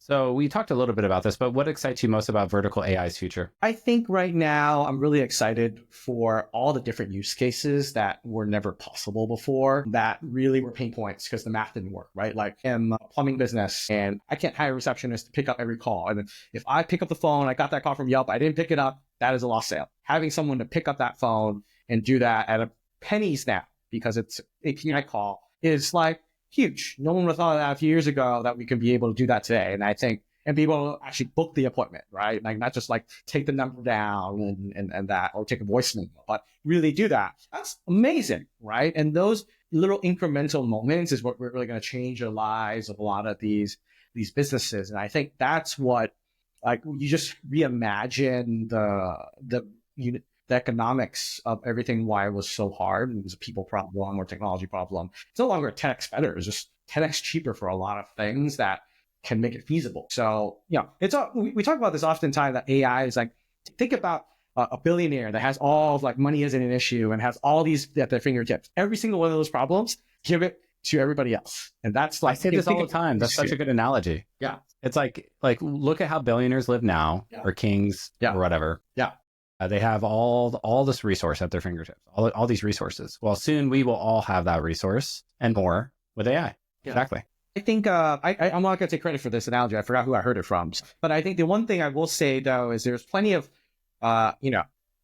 So we talked a little bit about this, but what excites you most about vertical AI's future? I think right now I'm really excited for all the different use cases that were never possible before that really were pain points because the math didn't work, right? Like I'm a plumbing business and I can't hire a receptionist to pick up every call. And if I pick up the phone, I got that call from Yelp, I didn't pick it up, that is a lost sale. Having someone to pick up that phone and do that at a penny snap because it's API call is like huge. No one would have thought of that a few years ago that we could be able to do that today. And I think, and be able to actually book the appointment, right? Like not just like take the number down and that, or take a voicemail, but really do that. That's amazing, right? And those little incremental moments is what we're really going to change the lives of a lot of these businesses. And I think that's what, like, you just reimagine the economics of everything, why it was so hard. It was a people problem or technology problem. It's no longer 10x better. It's just 10x cheaper for a lot of things that can make it feasible. So, we talk about this oftentimes that AI is like, think about a billionaire that has all like money isn't an issue and has all these at their fingertips. Every single one of those problems, give it to everybody else. And that's like, I say this all the time. That's such a good analogy. Yeah. It's like look at how billionaires live now or kings or whatever. Yeah. They have all this resource at their fingertips, all these resources. Well, soon we will all have that resource and more with AI. Yeah. Exactly. I think I'm not going to take credit for this analogy. I forgot who I heard it from. But I think the one thing I will say, though, is there's plenty of,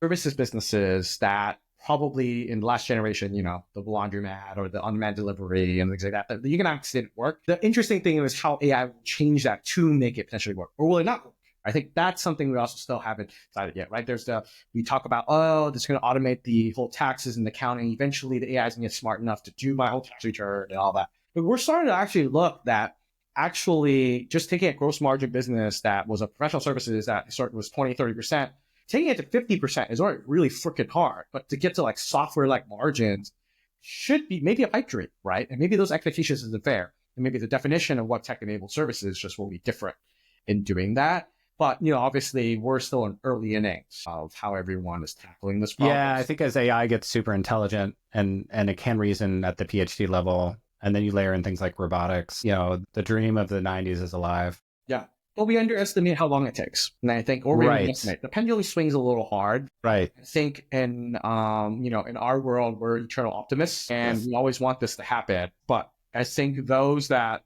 services businesses that probably in the last generation, the laundromat or the on-demand delivery and things like that, the economics didn't work. The interesting thing is how AI will change that to make it potentially work. Or will it not work? I think that's something we also still haven't decided yet, right? We talk about, this is going to automate the whole taxes and accounting. Eventually, the AI is going to get smart enough to do my whole tax return and all that. But we're starting to actually look that actually just taking a gross margin business that was a professional services that was 20, 30%, taking it to 50% is already really freaking hard. But to get to like software-like margins should be maybe a pipe dream, right? And maybe those expectations isn't fair. And maybe the definition of what tech-enabled services just will be different in doing that. But, obviously we're still in early innings of how everyone is tackling this problem. Yeah, I think as AI gets super intelligent and it can reason at the PhD level, and then you layer in things like robotics, the dream of the 90s is alive. Yeah. But we underestimate how long it takes. And I think, or we Right. underestimate. The pendulum swings a little hard. Right. I think in our world, we're eternal optimists and Yes. we always want this to happen. But I think those that,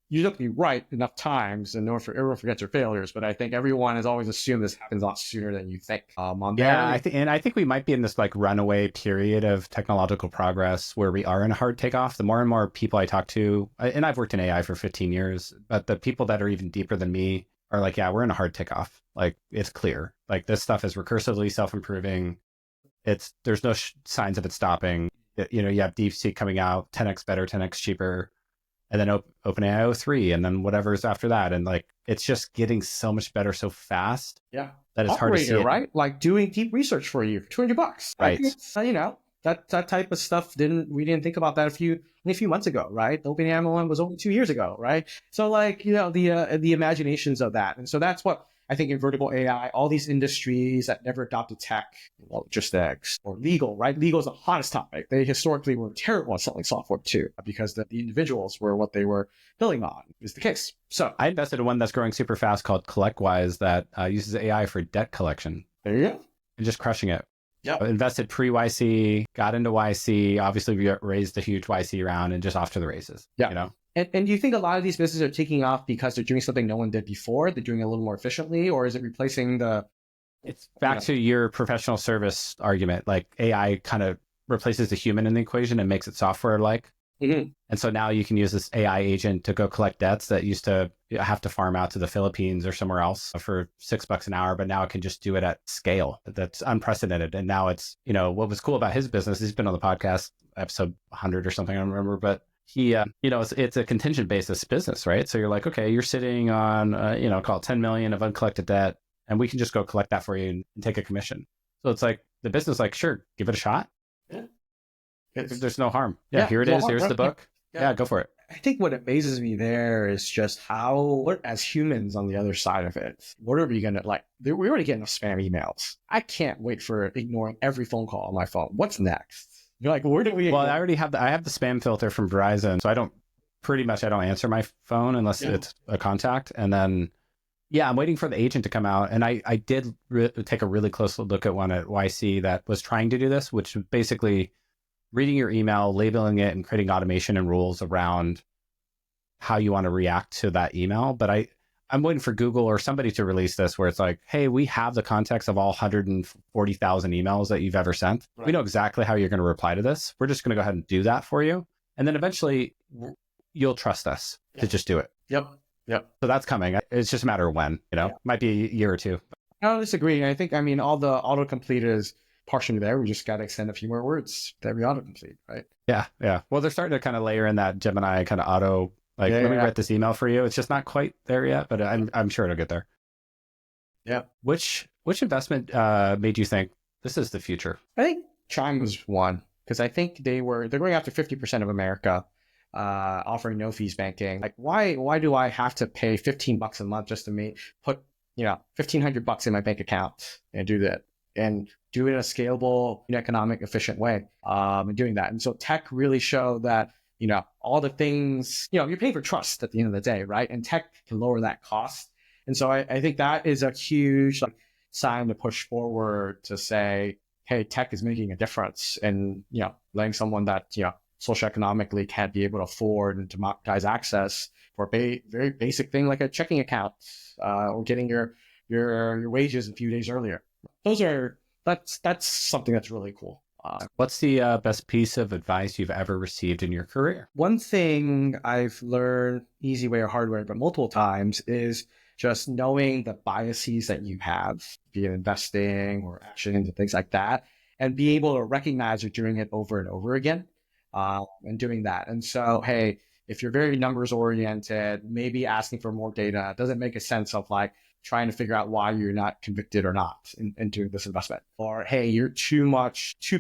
you have to be right enough times and everyone forgets their failures. But I think everyone has always assumed this happens a lot sooner than you think. Yeah, I think we might be in this like runaway period of technological progress where we are in a hard takeoff. The more and more people I talk to, and I've worked in AI for 15 years, but the people that are even deeper than me are like, yeah, we're in a hard takeoff. Like it's clear. Like this stuff is recursively self-improving. There's no signs of it stopping. You have DeepSeek coming out, 10x better, 10x cheaper, and then OpenAI O3, and then whatever's after that. And like, it's just getting so much better so fast. Yeah. That it's hard to see it. Right? Like doing deep research for you for $200. Right. That type of stuff we didn't think about that a few months ago, right? The OpenAI one was only 2 years ago, right? So like, the imaginations of that. And so that's what I think in vertical AI, all these industries that never adopted tech, logistics or legal, right? Legal is the hottest topic. They historically were terrible at selling software too, because the individuals were what they were billing on is the case. So I invested in one that's growing super fast called CollectWise that uses AI for debt collection. There you go. And just crushing it. Yeah. Invested pre-YC, got into YC. Obviously, we raised a huge YC round and just off to the races. Yeah. And do you think a lot of these businesses are taking off because they're doing something no one did before? They're doing it a little more efficiently, or is it replacing It's back to your professional service argument. Like AI kind of replaces the human in the equation and makes it software-like. Mm-hmm. And so now you can use this AI agent to go collect debts that used to have to farm out to the Philippines or somewhere else for $6 an hour, but now it can just do it at scale. That's unprecedented. And now it's, what was cool about his business, he's been on the podcast, episode 100 or something, I don't remember, but he, it's a contingent basis business, right? So you're like, okay, you're sitting on, call it 10 million of uncollected debt, and we can just go collect that for you and take a commission. So it's like the business, like, sure, give it a shot. Yeah. There's no harm. Yeah, here it is. Here's the book. Yeah, go for it. I think what amazes me there is just how, as humans on the other side of it, what are we going to we're already getting spam emails. I can't wait for ignoring every phone call on my phone. What's next? You're like, where do we? Well, I already have I have the spam filter from Verizon, so I don't answer my phone unless it's a contact. And then, I'm waiting for the agent to come out. And I did take a really close look at one at YC that was trying to do this, which was basically reading your email, labeling it, and creating automation and rules around how you want to react to that email. But I'm waiting for Google or somebody to release this where it's like, hey, we have the context of all 140,000 emails that you've ever sent. Right. We know exactly how you're going to reply to this. We're just going to go ahead and do that for you. And then eventually you'll trust us to just do it. Yep. So that's coming. It's just a matter of when, might be a year or two. I don't disagree. I think, all the autocomplete is partially there. We just got to extend a few more words to every autocomplete, right? Yeah. Well, they're starting to kind of layer in that Gemini kind of auto, let me write this email for you. It's just not quite there yet, but I'm sure it'll get there. Yeah. Which investment made you think this is the future? I think Chime was one, because I think they're going after 50% of America, offering no fees banking. Like, why do I have to pay $15 a month just to put $1,500 in my bank account and do that? And do it in a scalable, economic, efficient way, and doing that. And so tech really showed that, all the things, you're paying for trust at the end of the day, right? And tech can lower that cost. And so I think that is a huge sign to push forward to say, hey, tech is making a difference. And, letting someone that, socioeconomically can't be able to afford and democratize access for a very basic thing like a checking account, or getting your wages a few days earlier. That's something that's really cool. What's the best piece of advice you've ever received in your career? One thing I've learned, easy way or hard way, but multiple times, is just knowing the biases that you have, be it investing or actions and things like that, and be able to recognize you're doing it over and over again, and doing that. And so, hey, if you're very numbers oriented, maybe asking for more data doesn't make a sense of trying to figure out why you're not convicted or not in doing this investment. Or, hey, you're too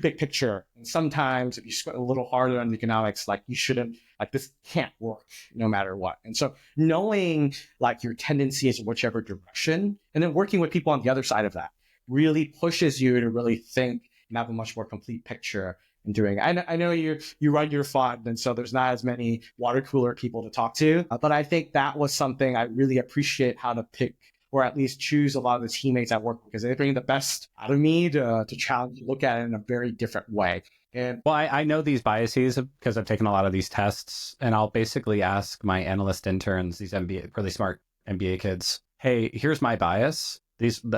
big picture. And sometimes if you squint a little harder on the economics, like you shouldn't, like this can't work no matter what. And so knowing like your tendencies in whichever direction, and then working with people on the other side of that really pushes you to really think and have a much more complete picture in doing it. I know you run your fund, and so there's not as many water cooler people to talk to, but I think that was something I really appreciate how to pick or at least choose a lot of the teammates at work, because they bring the best out of me to challenge, look at it in a very different way. And well, I know these biases because I've taken a lot of these tests, and I'll basically ask my analyst interns, these MBA, really smart MBA kids, hey, here's my bias.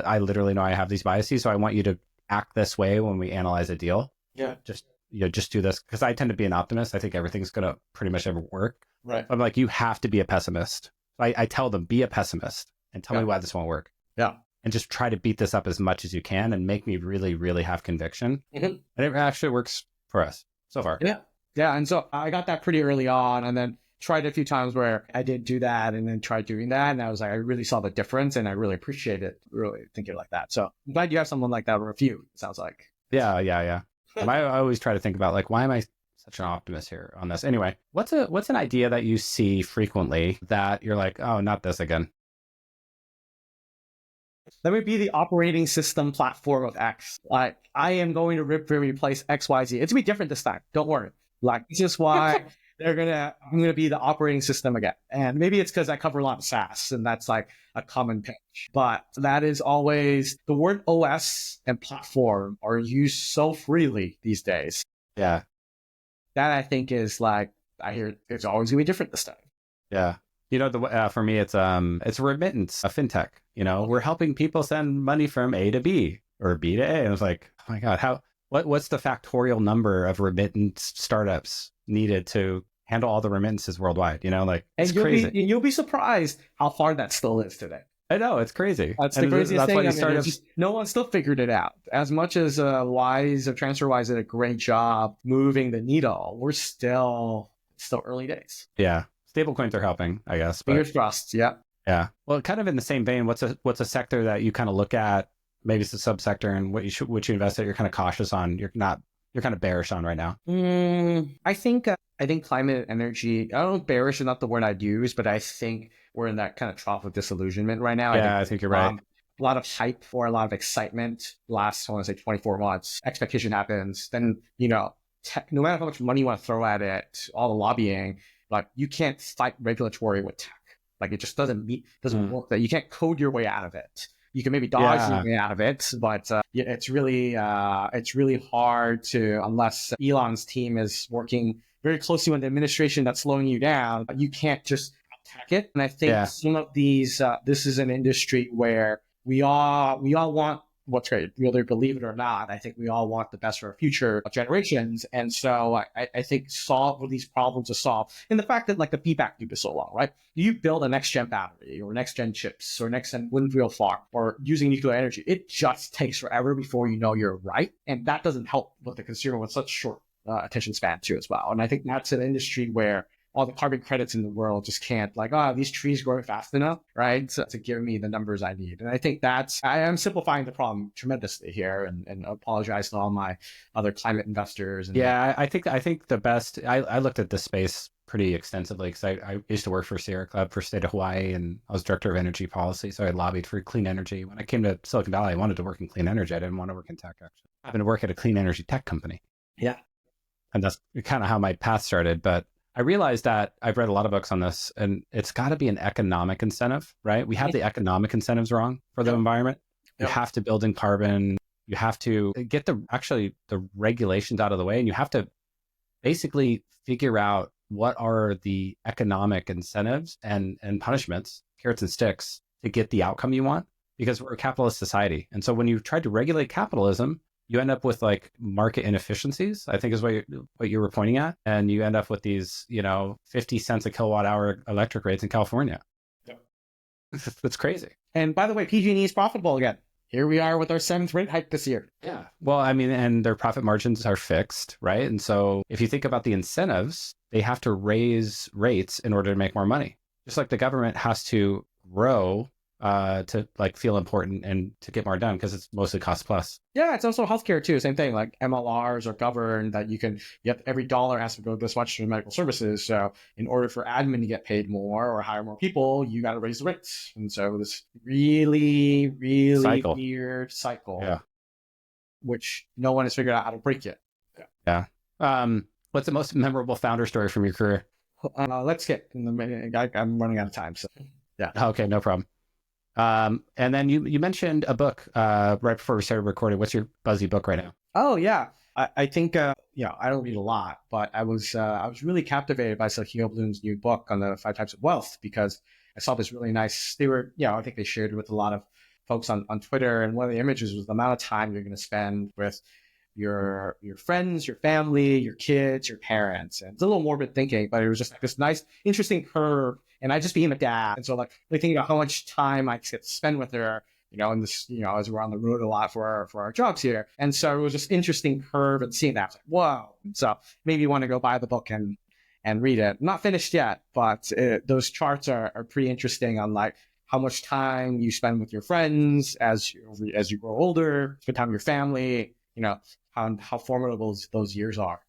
I literally know I have these biases, so I want you to act this way when we analyze a deal. Yeah. Just do this, because I tend to be an optimist. I think everything's going to pretty much ever work. Right. I'm like, you have to be a pessimist. I tell them, be a pessimist and tell me why this won't work. Yeah. And just try to beat this up as much as you can and make me really, really have conviction. And it actually works for us so far. Yeah. Yeah. And so I got that pretty early on, and then tried a few times where I did do that and then tried doing that. And I was like, I really saw the difference and I really appreciate it, really thinking like that. So I'm glad you have someone like that, or a few, it sounds like. Yeah. I always try to think about like, why am I such an optimist here on this? Anyway, what's an idea that you see frequently that you're like, oh, not this again? Let me be the operating system platform of X. Like, I am going to rip and replace XYZ. It's gonna be different this time. Don't worry. Like, this is why I'm gonna be the operating system again. And maybe it's because I cover a lot of SaaS, and that's like a common pitch. But that is always, the word OS and platform are used so freely these days. Yeah. That I think is like, I hear it's always gonna be different this time. Yeah. For me, it's remittance, a fintech. We're helping people send money from A to B or B to A. And I was like, oh my God, what's the factorial number of remittance startups needed to handle all the remittances worldwide? It's crazy. You'll be surprised how far that still is today. I know, it's crazy. That's the craziest thing. No one still figured it out. As much as TransferWise did a great job moving the needle, we're still early days. Yeah. Stablecoins are helping, I guess. Fingers crossed. Yeah. Yeah. Well, kind of in the same vein, what's a sector that you kind of look at? Maybe it's a subsector, and what you invest in, you're kind of cautious on. You're kind of bearish on right now. I think climate and energy. I don't know, bearish is not the word I'd use, but I think we're in that kind of trough of disillusionment right now. Yeah, I think you're right. A lot of hype or a lot of excitement last, I want to say 24 months. Expectation happens. Then, no matter how much money you want to throw at it, all the lobbying, like you can't fight regulatory with tech. Like it just doesn't work. That you can't code your way out of it. You can maybe dodge your way out of it, but it's really hard to, unless Elon's team is working very closely with the administration that's slowing you down. You can't just attack it. And I think some of these, this is an industry where we all want what's great, whether you believe it or not. I think we all want the best for our future generations. And so I think solve these problems to solve. And the fact that like the feedback loop is so long, right? You build a next gen battery or next gen chips or next gen windmill farm or using nuclear energy. It just takes forever before you know you're right. And that doesn't help with the consumer with such short attention span too as well. And I think that's an industry where all the carbon credits in the world just can't these trees growing fast enough, right? To give me the numbers I need. And I think I am simplifying the problem tremendously here, and apologize to all my other climate investors. I think the best, I looked at this space pretty extensively because I used to work for Sierra Club for state of Hawaii, and I was director of energy policy. So I lobbied for clean energy. When I came to Silicon Valley, I wanted to work in clean energy. I didn't want to work in tech, actually. I happened to work at a clean energy tech company. Yeah. And that's kind of how my path started. But I realized that I've read a lot of books on this, and it's got to be an economic incentive, right? We have the economic incentives wrong for the environment. You have to build in carbon. You have to get the regulations out of the way, and you have to basically figure out what are the economic incentives and punishments, carrots and sticks, to get the outcome you want, because we're a capitalist society. And so when you try to regulate capitalism, you end up with like market inefficiencies, I think is what you were pointing at. And you end up with these, 50 cents a kilowatt hour electric rates in California. Yep. It's crazy. And by the way, PG&E is profitable again. Here we are with our 7th rate hike this year. Yeah. Well, I mean, and their profit margins are fixed, right? And so if you think about the incentives, they have to raise rates in order to make more money. Just like the government has to grow to like feel important and to get more done because it's mostly cost plus. Yeah, it's also healthcare too. Same thing, like MLRs are governed that every dollar has to go this much to medical services. So in order for admin to get paid more or hire more people, you got to raise the rates. And so this really, really weird cycle, Yeah. which no one has figured out how to break yet. Yeah. What's the most memorable founder story from your career? Let's skip. I'm running out of time. So yeah. Okay, no problem. And then you mentioned a book right before we started recording. What's your buzzy book right now? Oh yeah, I think I don't read a lot, but I was really captivated by Sahil Bloom's new book on the 5 types of wealth because I saw this really nice. They were I think they shared it with a lot of folks on Twitter, and one of the images was the amount of time you're going to spend with your friends, your family, your kids, your parents. And it's a little morbid thinking, but it was just like this nice, interesting curve. And I just became a dad. And so like thinking about how much time I get to spend with her, in this, as we're on the road a lot for our jobs here. And so it was just interesting curve and seeing that. I was like, whoa. So maybe you want to go buy the book and read it. Not finished yet, but those charts are pretty interesting on like how much time you spend with your friends as you grow older, spend time with your family, how formidable those years are.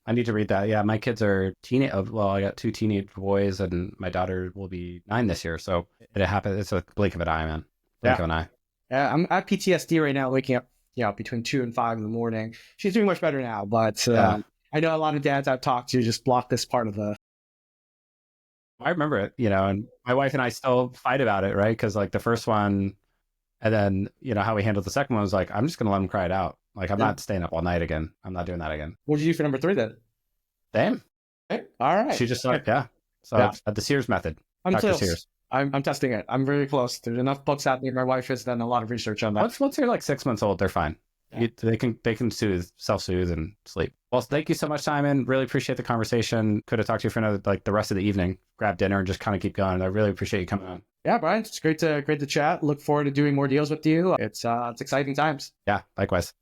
I need to read that. Yeah, my kids are teenage. Well, I got 2 teenage boys, and my daughter will be 9 this year. So it happened. It's a blink of an eye, man. Blink of an eye. Yeah, I'm at PTSD right now, waking up, between 2 and 5 in the morning. She's doing much better now, but I know a lot of dads I've talked to just block this part of the. I remember it, and my wife and I still fight about it, right? Because like the first one, and then how we handled the second one was like, I'm just gonna let him cry it out. Like, I'm not staying up all night again. I'm not doing that again. What did you do for number 3 then? Same. Okay. All right. She just like, yeah. So the Sears method. Dr. Sears. I'm testing it. I'm very close. There's enough books out there. My wife has done a lot of research on that. Once they're like 6 months old, they're fine. Yeah. They can self-soothe and sleep. Well, thank you so much, Simon. Really appreciate the conversation. Could have talked to you for another, like the rest of the evening, grab dinner and just kind of keep going. I really appreciate you coming on. Yeah, Brian, it's great to chat. Look forward to doing more deals with you. It's exciting times. Yeah, likewise.